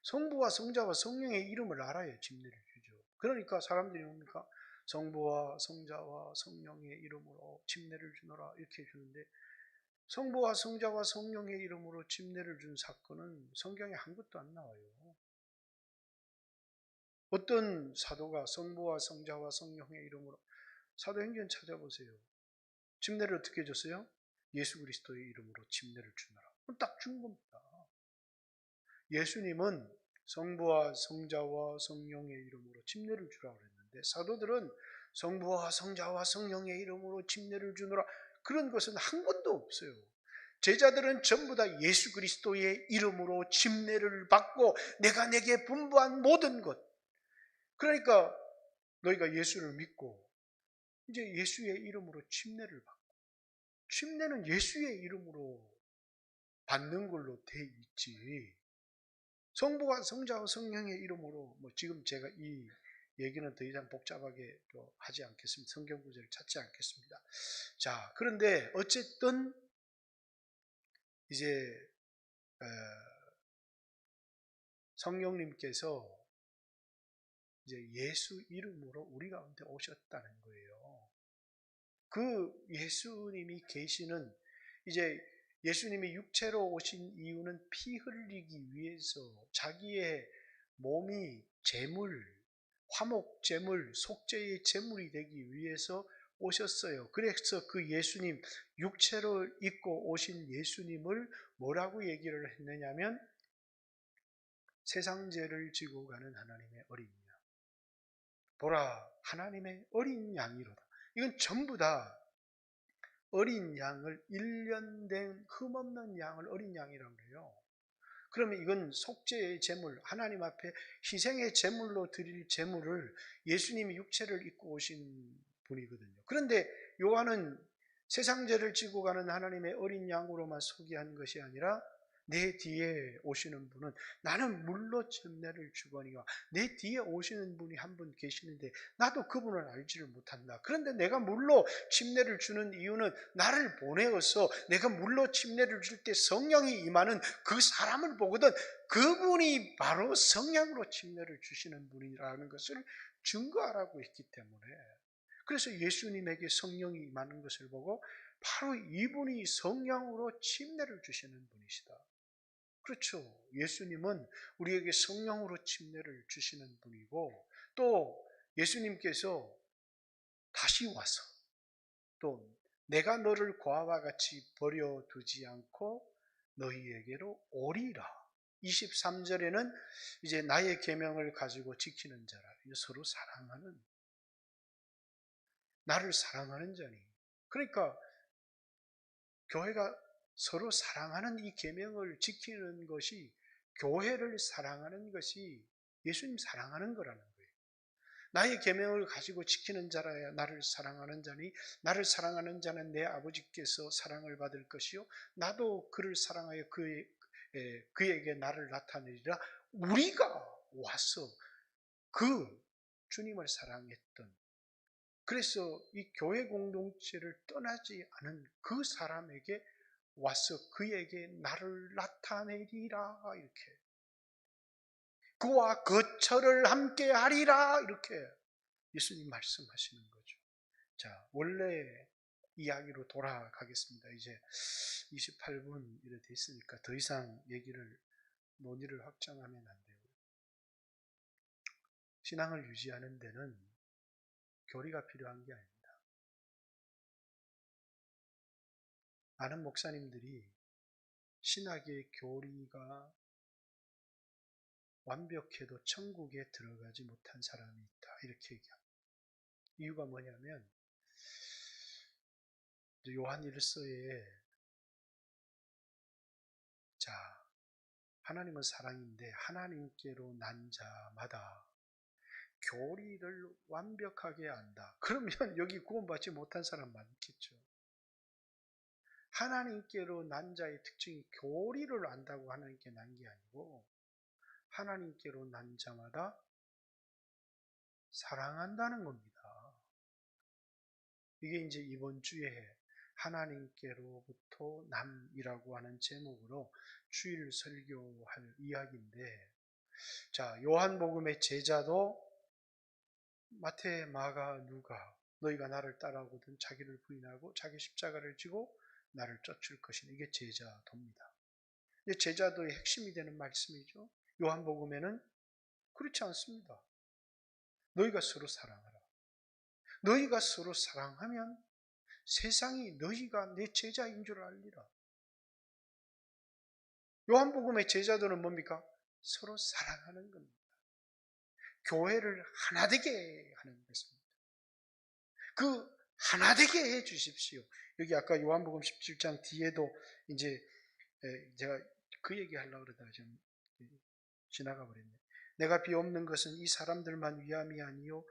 Speaker 1: 성부와 성자와 성령의 이름을 알아야 침례를 주죠. 그러니까 사람들이 뭡니까? 성부와 성자와 성령의 이름으로 침례를 주노라 이렇게 주는데, 성부와 성자와 성령의 이름으로 침례를 준 사건은 성경에 한 것도 안 나와요. 어떤 사도가 성부와 성자와 성령의 이름으로, 사도행전 찾아보세요. 침례를 어떻게 줬어요? 예수 그리스도의 이름으로 침례를 주노라. 딱 준 겁니다. 예수님은 성부와 성자와 성령의 이름으로 침례를 주라고 그랬는데, 사도들은 성부와 성자와 성령의 이름으로 침례를 주노라, 그런 것은 한 번도 없어요. 제자들은 전부 다 예수 그리스도의 이름으로 침례를 받고 내가 내게 분부한 모든 것, 그러니까 너희가 예수를 믿고 이제 예수의 이름으로 침례를 받고, 침례는 예수의 이름으로 받는 걸로 돼 있지, 성부와 성자와 성령의 이름으로, 지금 제가 이 얘기는 더 이상 복잡하게 하지 않겠습니다. 성경 구절을 찾지 않겠습니다. 자, 그런데 어쨌든 이제 성령님께서 이제 예수 이름으로 우리 가운데 오셨다는 거예요. 그 예수님이 계시는, 이제 예수님이 육체로 오신 이유는 피 흘리기 위해서 자기의 몸이 제물, 화목 제물, 속죄의 제물이 되기 위해서 오셨어요. 그래서 그 예수님, 육체로 입고 오신 예수님을 뭐라고 얘기를 했느냐면 세상 죄를 지고 가는 하나님의 어린 양. 보라, 하나님의 어린 양이로다. 이건 전부 다 어린 양을, 1년 된 흠없는 양을 어린 양이라고 해요. 그러면 이건 속죄의 제물, 하나님 앞에 희생의 제물로 드릴 제물을 예수님이 육체를 입고 오신 분이거든요. 그런데 요한은 세상 죄를 지고 가는 하나님의 어린 양으로만 소개한 것이 아니라 내 뒤에 오시는 분은 나는 물로 침례를 주거니와 내 뒤에 오시는 분이 한 분 계시는데 나도 그분을 알지를 못한다. 그런데 내가 물로 침례를 주는 이유는 나를 보내어서 내가 물로 침례를 줄 때 성령이 임하는 그 사람을 보거든 그분이 바로 성령으로 침례를 주시는 분이라는 것을 증거하라고 했기 때문에, 그래서 예수님에게 성령이 임하는 것을 보고 바로 이분이 성령으로 침례를 주시는 분이시다. 그렇죠. 예수님은 우리에게 성령으로 침례를 주시는 분이고, 또 예수님께서 다시 와서 또 내가 너를 고아와 같이 버려두지 않고 너희에게로 오리라. 23절에는 이제 나의 계명을 가지고 지키는 자라. 서로 사랑하는, 나를 사랑하는 자니. 그러니까 교회가 서로 사랑하는 이 계명을 지키는 것이, 교회를 사랑하는 것이 예수님 사랑하는 거라는 거예요. 나의 계명을 가지고 지키는 자라야 나를 사랑하는 자니 나를 사랑하는 자는 내 아버지께서 사랑을 받을 것이요 나도 그를 사랑하여 그에게 나를 나타내리라. 우리가 와서 그 주님을 사랑했던, 그래서 이 교회 공동체를 떠나지 않은 그 사람에게 와서 그에게 나를 나타내리라, 이렇게 그와 거처를 함께 하리라, 이렇게 예수님 말씀하시는 거죠. 자, 원래 이야기로 돌아가겠습니다. 이제 28분 이래 됐으니까 더 이상 논의를 확장하면 안 되고요. 신앙을 유지하는 데는 교리가 필요한 게 아닙니다. 많은 목사님들이 신학의 교리가 완벽해도 천국에 들어가지 못한 사람이 있다, 이렇게 얘기합니다. 이유가 뭐냐면 요한 1서에 자, 하나님은 사랑인데 하나님께로 난 자마다 교리를 완벽하게 안다. 그러면 여기 구원받지 못한 사람 많겠죠. 하나님께로 난 자의 특징이 교리를 안다고 하나님께 난 게 아니고 하나님께로 난 자마다 사랑한다는 겁니다. 이게 이제 이번 주에 하나님께로부터 남이라고 하는 제목으로 주일 설교할 이야기인데, 자, 요한복음의 제자도 마태, 마가, 누가 너희가 나를 따라오거든 자기를 부인하고 자기 십자가를 지고 나를 쫓을 것이니, 이게 제자도입니다. 제자도의 핵심이 되는 말씀이죠. 요한복음에는 그렇지 않습니다. 너희가 서로 사랑하라. 너희가 서로 사랑하면 세상이 너희가 내 제자인 줄 알리라. 요한복음의 제자도는 뭡니까? 서로 사랑하는 겁니다. 교회를 하나 되게 하는 것입니다. 그 하나 되게 해 주십시오. 여기 아까 요한복음 17장 뒤에도 이제 제가 그 얘기 하려고 그러다가 좀 지나가 버렸네. 내가 비옵는 것은 이 사람들만 위함이 아니요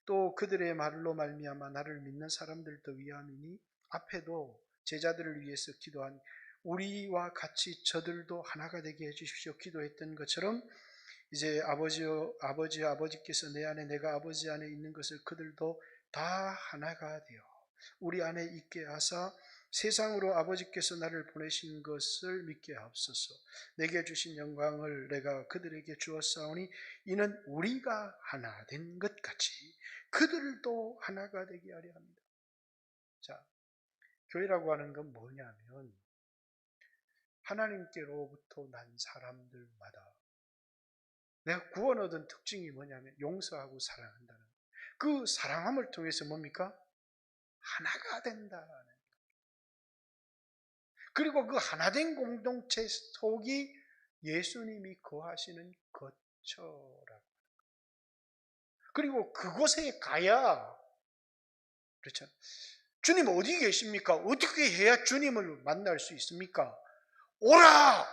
Speaker 1: 또 그들의 말로 말미암아 나를 믿는 사람들도 위함이니, 앞에도 제자들을 위해서 기도한 우리와 같이 저들도 하나가 되게 해주십시오 기도했던 것처럼, 이제 아버지께서 내 안에 내가 아버지 안에 있는 것을 그들도 다 하나가 되어 우리 안에 있게 하사 세상으로 아버지께서 나를 보내신 것을 믿게 하옵소서. 내게 주신 영광을 내가 그들에게 주었사오니 이는 우리가 하나 된 것 같이 그들도 하나가 되게 하려 합니다. 자, 교회라고 하는 건 뭐냐면 하나님께로부터 난 사람들마다 내가 구원 얻은 특징이 뭐냐면 용서하고 사랑한다는 거예요. 그 사랑함을 통해서 뭡니까? 하나가 된다는 거예요. 그리고 그 하나된 공동체 속이 예수님이 거하시는 거처라고. 그리고 그곳에 가야, 그렇죠? 주님 어디 계십니까? 어떻게 해야 주님을 만날 수 있습니까? 오라!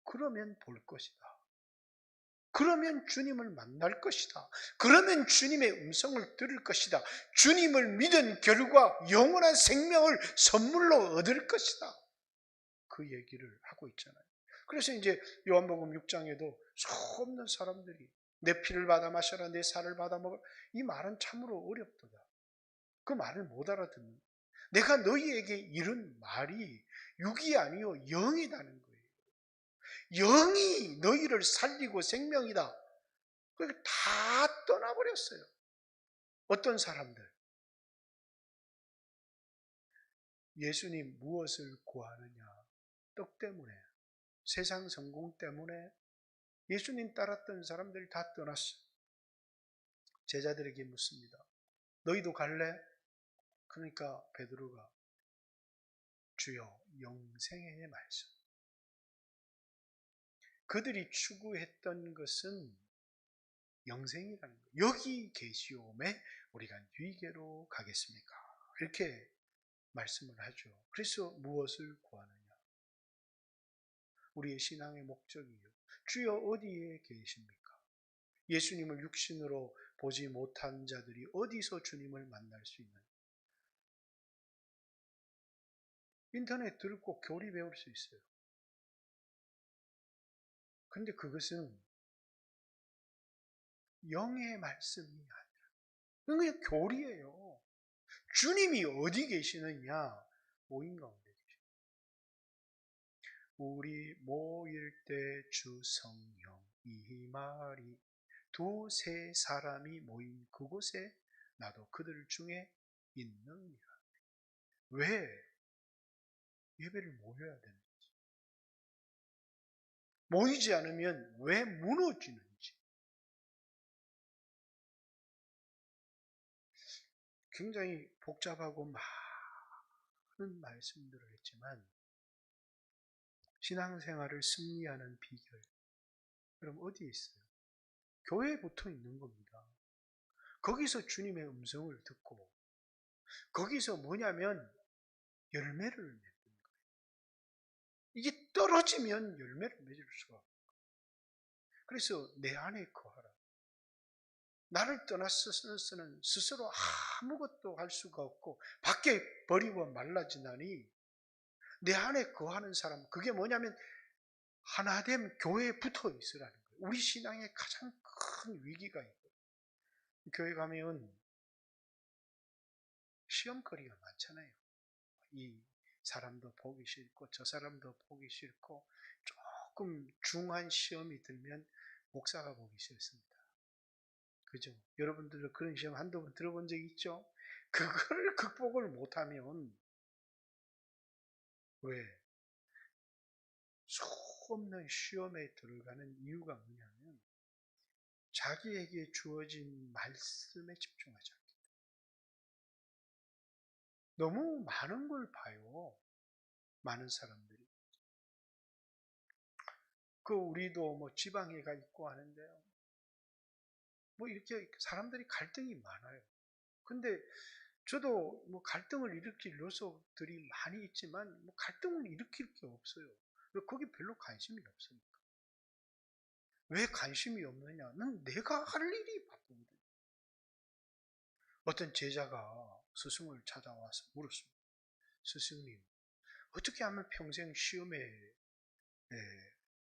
Speaker 1: 그러면 볼 것이다. 그러면 주님을 만날 것이다. 그러면 주님의 음성을 들을 것이다. 주님을 믿은 결과 영원한 생명을 선물로 얻을 것이다. 그 얘기를 하고 있잖아요. 그래서 이제 요한복음 6장에도 수없는 사람들이 내 피를 받아 마셔라, 내 살을 받아 먹어라. 이 말은 참으로 어렵도다. 그 말을 못 알아듣는. 내가 너희에게 이른 말이 육이 아니요 영이다는 거예요. 영이 너희를 살리고 생명이다. 다 떠나버렸어요. 어떤 사람들. 예수님 무엇을 구하느냐? 떡 때문에, 세상 성공 때문에 예수님 따랐던 사람들이 다 떠났어요. 제자들에게 묻습니다. 너희도 갈래? 그러니까 베드로가 주여 영생의 말씀. 그들이 추구했던 것은 영생이라는 거예요. 여기 계시오매 우리가 너희에게로 가겠습니까? 이렇게 말씀을 하죠. 그래서 무엇을 구하느냐? 우리의 신앙의 목적이요. 주여 어디에 계십니까? 예수님을 육신으로 보지 못한 자들이 어디서 주님을 만날 수 있는? 인터넷 들고 교리 배울 수 있어요. 근데 그것은 영의 말씀이 아니라 그냥 교리예요. 주님이 어디 계시느냐? 모인 가운데 계십니다. 우리 모일 때 주 성령 이 말이 두세 사람이 모인 그곳에 나도 그들 중에 있느니라. 왜 예배를 모여야 되는지, 모이지 않으면 왜 무너지는지, 굉장히 복잡하고 많은 말씀들을 했지만 신앙생활을 승리하는 비결, 그럼 어디에 있어요? 교회에 붙어 있는 겁니다. 거기서 주님의 음성을 듣고 거기서 뭐냐면 열매를 맺는 거예요. 이게 떨어지면 열매를 맺을 수가 없어요. 그래서 내 안에 거하라. 나를 떠나서는 스스로 아무것도 할 수가 없고 밖에 버리고 말라지나니 내 안에 거하는 사람, 그게 뭐냐면 하나됨 교회에 붙어 있으라는 거예요. 우리 신앙의 가장 큰 위기가 있고, 교회 가면 시험거리가 많잖아요. 이 사람도 보기 싫고 저 사람도 보기 싫고, 조금 중한 시험이 들면 목사가 보기 싫습니다. 그죠? 여러분들도 그런 시험 한두 번 들어본 적 있죠? 그걸 극복을 못하면, 왜? 수없는 시험에 들어가는 이유가 뭐냐면 자기에게 주어진 말씀에 집중하지 않기 때문에. 너무 많은 걸 봐요. 많은 사람들이. 우리도 뭐 지방에가 있고 하는데요. 뭐 이렇게 사람들이 갈등이 많아요. 근데 저도 뭐 갈등을 일으킬 요소들이 많이 있지만 뭐 갈등을 일으킬 게 없어요. 거기 별로 관심이 없으니까. 왜 관심이 없느냐는 내가 할 일이 바쁘거든요. 어떤 제자가 스승을 찾아와서 물었습니다. 스승님, 어떻게 하면 평생 시험에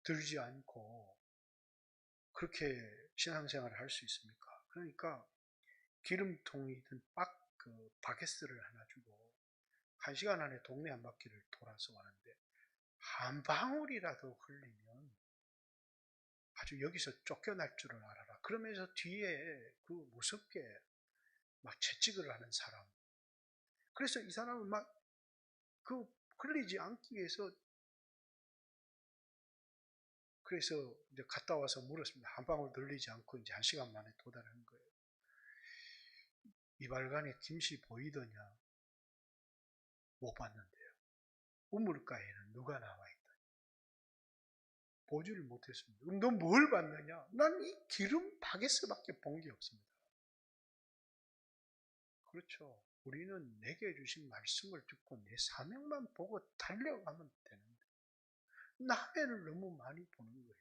Speaker 1: 들지 않고 그렇게 신앙생활을 할 수 있습니까? 그러니까 기름통이든 바게스를 하나 주고 1시간 안에 동네 한 바퀴를 돌아서 왔는데, 한 방울이라도 흘리면 아주 여기서 쫓겨날 줄을 알아라. 그러면서 뒤에 무섭게 막 채찍을 하는 사람. 그래서 이 사람은 흘리지 않기 위해서, 그래서 이제 갔다 와서 물었습니다. 한 방울 흘리지 않고 이제 1시간 만에 도달한 거예요. 이발관에 김씨 보이더냐? 못 봤는데요. 우물가에는 누가 나와 있더냐? 보지를 못했습니다. 그럼 너 뭘 봤느냐? 난 이 기름 바게스밖에 본 게 없습니다. 그렇죠. 우리는 내게 주신 말씀을 듣고 내 사명만 보고 달려가면 되는데 남의 를 너무 많이 보는 거예요.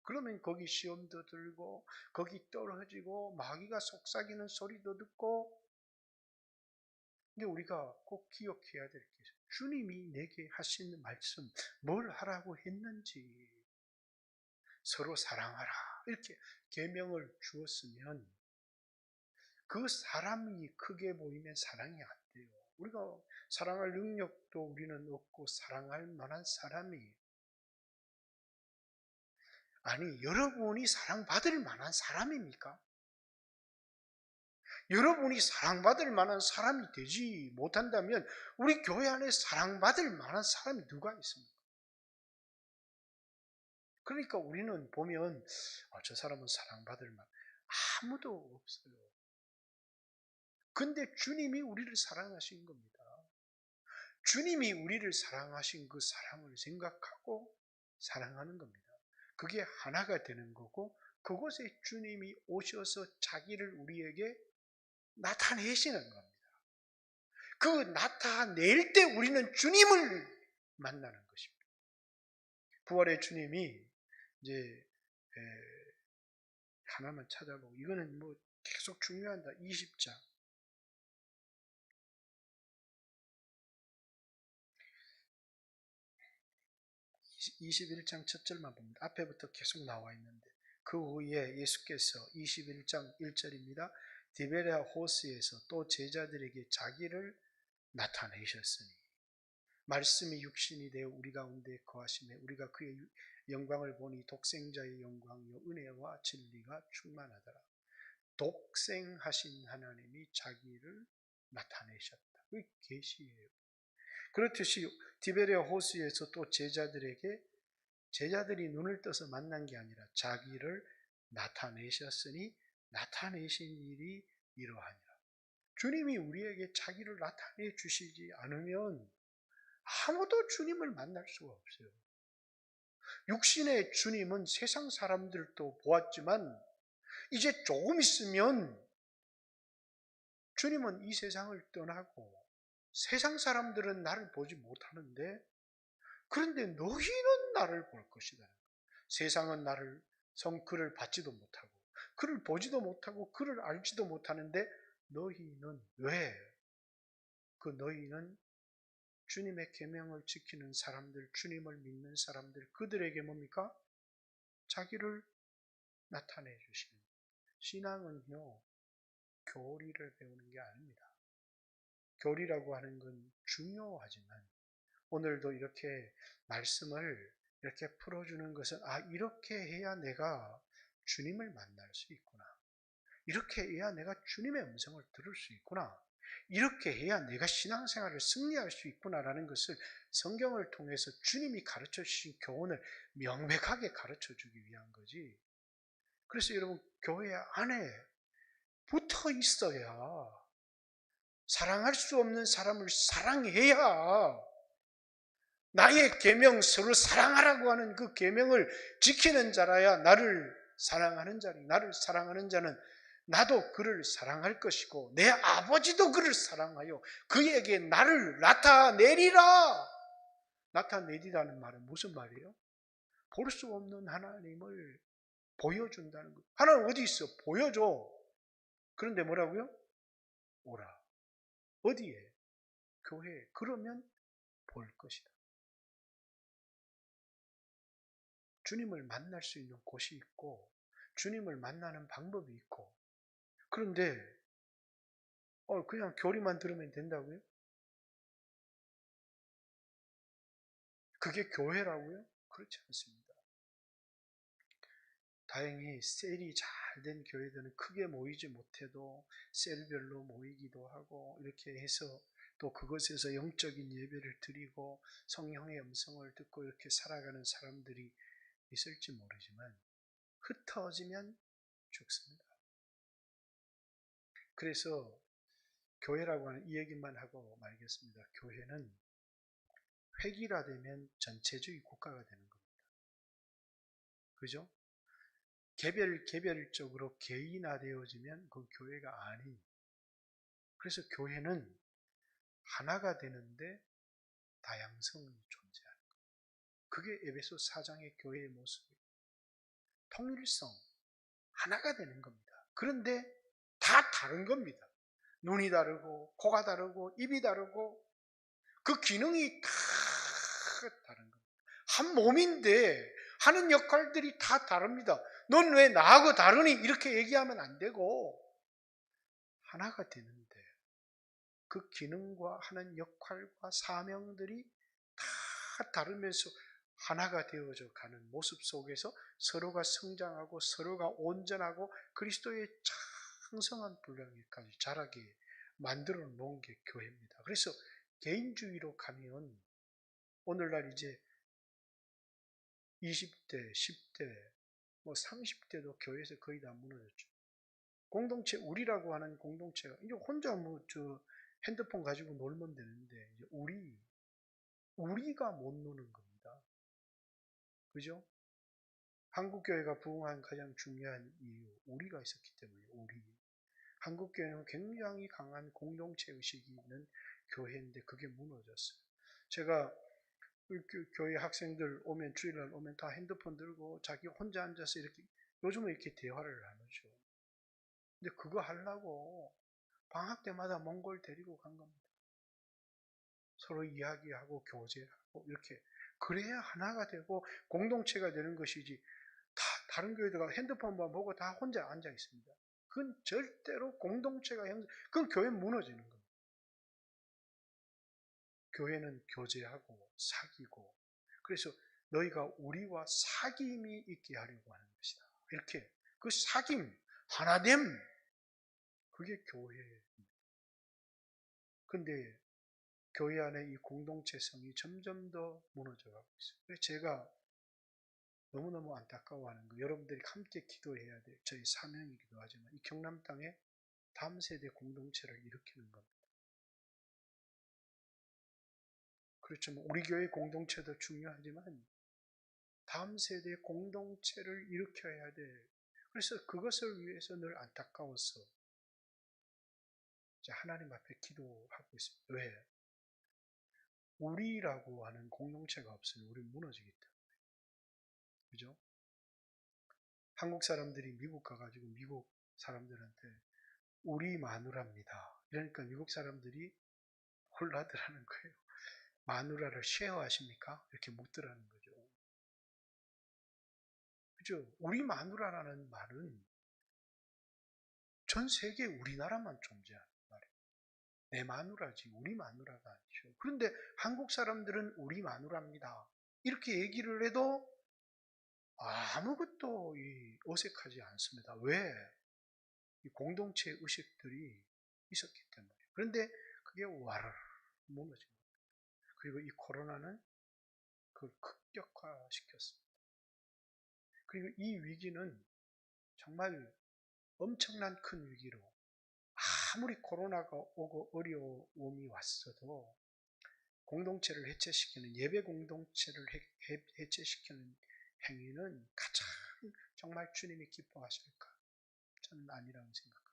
Speaker 1: 그러면 거기 시험도 들고 거기 떨어지고 마귀가 속삭이는 소리도 듣고. 근데 우리가 꼭 기억해야 될 게 있어요. 주님이 내게 하신 말씀, 뭘 하라고 했는지, 서로 사랑하라 이렇게 계명을 주었으면 그 사람이 크게 보이면 사랑이 안 돼요. 우리가 사랑할 능력도 우리는 없고 사랑할 만한 사람이, 아니 여러분이 사랑받을 만한 사람입니까? 여러분이 사랑받을 만한 사람이 되지 못한다면 우리 교회 안에 사랑받을 만한 사람이 누가 있습니까? 그러니까 우리는 보면 저 사람은 사랑받을 만, 아무도 없어요. 근데 주님이 우리를 사랑하신 겁니다. 주님이 우리를 사랑하신 그 사랑을 생각하고 사랑하는 겁니다. 그게 하나가 되는 거고, 그곳에 주님이 오셔서 자기를 우리에게 나타내시는 겁니다. 그 나타낼 때 우리는 주님을 만나는 것입니다. 부활의 주님이 이제 하나만 찾아보고, 이거는 뭐 계속 중요하다. 20장 21장 첫 절만 봅니다. 앞에부터 계속 나와 있는데, 그 후에 예수께서 21장 1절입니다. 디베랴 호수에서 또 제자들에게 자기를 나타내셨으니 말씀이 육신이 되어 우리 가운데 거하심에 우리가 그의 영광을 보니 독생자의 영광이요 은혜와 진리가 충만하더라. 독생하신 하나님이 자기를 나타내셨다. 그게 계시예요. 그렇듯이 디베랴 호수에서 또 제자들이 눈을 떠서 만난 게 아니라 자기를 나타내셨으니 나타내신 일이 이러하니라. 주님이 우리에게 자기를 나타내 주시지 않으면 아무도 주님을 만날 수가 없어요. 육신의 주님은 세상 사람들도 보았지만 이제 조금 있으면 주님은 이 세상을 떠나고 세상 사람들은 나를 보지 못하는데, 그런데 너희는 나를 볼 것이다. 세상은 그를 받지도 못하고 그를 보지도 못하고 그를 알지도 못하는데 너희는 왜? 그 너희는 주님의 계명을 지키는 사람들, 주님을 믿는 사람들, 그들에게 뭡니까? 자기를 나타내 주시는. 신앙은요, 교리를 배우는 게 아닙니다. 교리라고 하는 건 중요하지만 오늘도 이렇게 말씀을 이렇게 풀어주는 것은 이렇게 해야 내가 주님을 만날 수 있구나. 이렇게 해야 내가 주님의 음성을 들을 수 있구나. 이렇게 해야 내가 신앙생활을 승리할 수 있구나라는 것을 성경을 통해서 주님이 가르쳐 주신 교훈을 명백하게 가르쳐 주기 위한 거지. 그래서 여러분, 교회 안에 붙어 있어야 사랑할 수 없는 사람을 사랑해야 나의 계명, 서로 사랑하라고 하는 그 계명을 지키는 자라야 나를 사랑하는 자는 나도 그를 사랑할 것이고 내 아버지도 그를 사랑하여 그에게 나를 나타내리라. 나타내리라는 말은 무슨 말이에요? 볼 수 없는 하나님을 보여준다는 것. 하나님 어디 있어? 보여줘. 그런데 뭐라고요? 오라. 어디에? 교회에. 그러면 볼 것이다. 주님을 만날 수 있는 곳이 있고 주님을 만나는 방법이 있고, 그런데 그냥 교리만 들으면 된다고요? 그게 교회라고요? 그렇지 않습니다. 다행히 셀이 잘 된 교회들은 크게 모이지 못해도 셀별로 모이기도 하고 이렇게 해서 또 그것에서 영적인 예배를 드리고 성령의 음성을 듣고 이렇게 살아가는 사람들이 있을지 모르지만 흩어지면 죽습니다. 그래서 교회라고 하는 이 얘기만 하고 말겠습니다. 교회는 획일화되면 전체주의 국가가 되는 겁니다. 그죠? 개별적으로 개인화되어지면 그 교회가 아닌. 그래서 교회는 하나가 되는데 다양성이 존재하는 거예요. 그게 에베소 4장의 교회의 모습이에요. 통일성, 하나가 되는 겁니다. 그런데 다 다른 겁니다. 눈이 다르고 코가 다르고 입이 다르고 그 기능이 다 다른 겁니다. 한 몸인데 하는 역할들이 다 다릅니다. 넌 왜 나하고 다르니? 이렇게 얘기하면 안 되고 하나가 되는데 그 기능과 하는 역할과 사명들이 다 다르면서 하나가 되어져 가는 모습 속에서 서로가 성장하고 서로가 온전하고 그리스도의 창성한 분량에까지 자라게 만들어 놓은 게 교회입니다. 그래서 개인주의로 가면 오늘날 이제 20대, 10대, 30대도 교회에서 거의 다 무너졌죠. 공동체, 우리라고 하는 공동체가 이제 혼자 핸드폰 가지고 놀면 되는데 이제 우리가 못 노는 겁니다. 그죠? 한국교회가 부흥한 가장 중요한 이유, 우리가 있었기 때문에 한국교회는 굉장히 강한 공동체 의식이 있는 교회인데 그게 무너졌어요. 제가 교회 학생들 오면 주일날 오면 다 핸드폰 들고 자기 혼자 앉아서 이렇게 요즘은 이렇게 대화를 나누죠. 근데 그거 하려고 방학 때마다 몽골 데리고 간 겁니다. 서로 이야기하고 교제하고 이렇게 그래야 하나가 되고 공동체가 되는 것이지 다른 교회들가 핸드폰만 보고 다 혼자 앉아 있습니다. 그건 절대로 공동체가 그건 교회 무너지는 겁니다. 교회는 교제하고 사귀고 그래서 너희가 우리와 사귐이 있게 하려고 하는 것이다. 이렇게 그 사귐, 하나됨, 그게 교회입니다. 근데 교회 안에 이 공동체성이 점점 더 무너져가고 있어요. 그래서 제가 너무너무 안타까워하는 거, 여러분들이 함께 기도해야 돼요. 저희 사명이기도 하지만 이 경남 땅에 다음 세대 공동체를 일으키는 겁니다. 그렇죠. 우리 교회 공동체도 중요하지만 다음 세대 공동체를 일으켜야 돼. 그래서 그것을 위해서 늘 안타까워서 하나님 앞에 기도하고 있습니다. 왜? 우리라고 하는 공동체가 없으면 우리 무너지기 때문에. 그죠? 한국 사람들이 미국 가가지고 미국 사람들한테 우리 마누라입니다. 이러니까 미국 사람들이 홀라더라는 거예요. 마누라를 쉐어하십니까? 이렇게 묻더라는 거죠. 그죠? 우리 마누라라는 말은 전 세계 우리나라만 존재하는 말이에요. 내 마누라지 우리 마누라가 아니죠. 그런데 한국 사람들은 우리 마누라입니다. 이렇게 얘기를 해도 아무것도 어색하지 않습니다. 왜? 이 공동체 의식들이 있었기 때문에. 그런데 그게 와르르 무너진 거예요. 그리고 이 코로나는 그걸 극격화시켰습니다. 그리고 이 위기는 정말 엄청난 큰 위기로 아무리 코로나가 오고 어려움이 왔어도 공동체를 해체시키는 예배 공동체를 해체시키는 행위는 가장 정말 주님이 기뻐하실까? 저는 아니라고 생각합니다.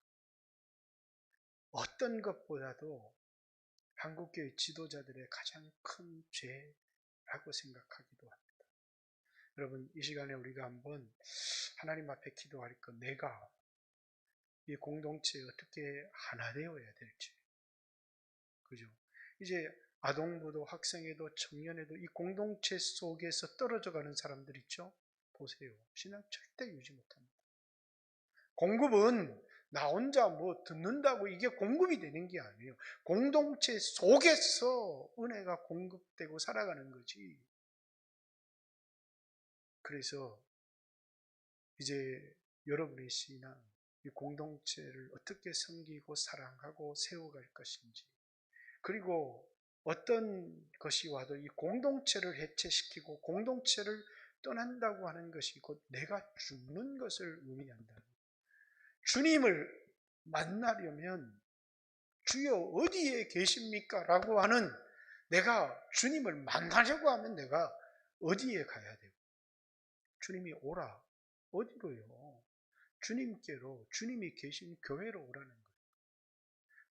Speaker 1: 어떤 것보다도 한국교회 지도자들의 가장 큰 죄라고 생각하기도 합니다. 여러분 이 시간에 우리가 한번 하나님 앞에 기도할 것, 내가 이 공동체에 어떻게 하나 되어야 될지, 그죠? 이제 아동부도 학생회도 청년회도 이 공동체 속에서 떨어져가는 사람들 있죠? 보세요. 신앙 절대 유지 못합니다. 공급은 나 혼자 뭐 듣는다고 이게 공급이 되는 게 아니에요. 공동체 속에서 은혜가 공급되고 살아가는 거지. 그래서 이제 여러분의 신앙, 이 공동체를 어떻게 섬기고 사랑하고 세워갈 것인지, 그리고 어떤 것이 와도 이 공동체를 해체시키고 공동체를 떠난다고 하는 것이 곧 내가 죽는 것을 의미한다. 주님을 만나려면 주여 어디에 계십니까? 라고 하는, 내가 주님을 만나려고 하면 내가 어디에 가야 되고, 주님이 오라. 어디로요? 주님께로, 주님이 계신 교회로 오라는 거예요.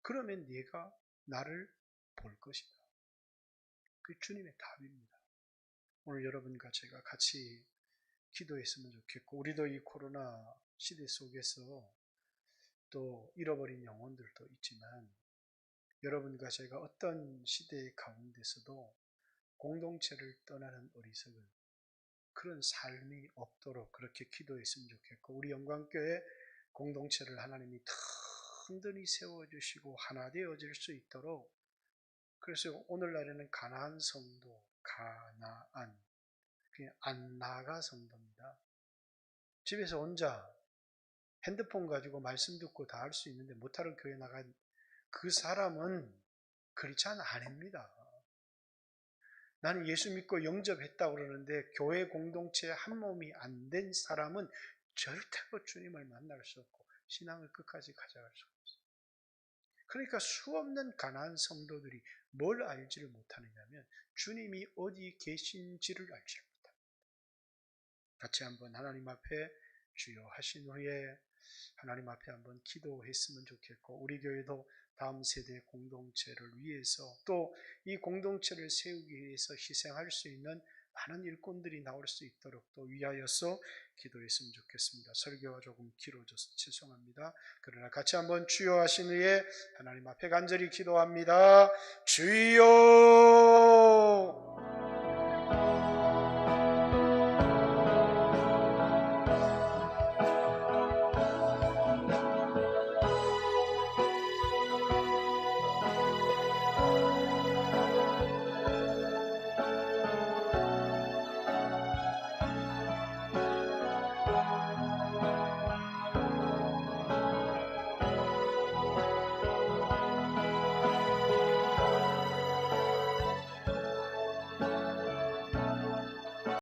Speaker 1: 그러면 네가 나를 볼 것이다. 그게 주님의 답입니다. 오늘 여러분과 제가 같이 기도했으면 좋겠고, 우리도 이 코로나 시대 속에서 또 잃어버린 영혼들도 있지만, 여러분과 제가 어떤 시대 가운데서도 공동체를 떠나는 어리석은 그런 삶이 없도록 그렇게 기도했으면 좋겠고, 우리 영광교회 공동체를 하나님이 든든히 세워주시고 하나 되어질 수 있도록, 그래서 오늘날에는 가나안 성도, 가나안, 그냥 안나가 성도입니다. 집에서 혼자 핸드폰 가지고 말씀 듣고 다 할 수 있는데 못하러 교회 나간 그 사람은 크리스찬 아닙니다. 나는 예수 믿고 영접했다고 그러는데 교회 공동체에 한 몸이 안 된 사람은 절대로 주님을 만날 수 없고 신앙을 끝까지 가져갈 수 없어요. 그러니까 수없는 가나안 성도들이 뭘 알지를 못하느냐면 주님이 어디 계신지를 알지를 못합니다. 같이 한번 하나님 앞에 주여 하신 후에 하나님 앞에 한번 기도했으면 좋겠고, 우리 교회도 다음 세대 공동체를 위해서 또 이 공동체를 세우기 위해서 희생할 수 있는 많은 일꾼들이 나올 수 있도록 또 위하여서 기도했으면 좋겠습니다. 설교가 조금 길어져서 죄송합니다. 그러나 같이 한번 주여 하신 후에 하나님 앞에 간절히 기도합니다. 주여.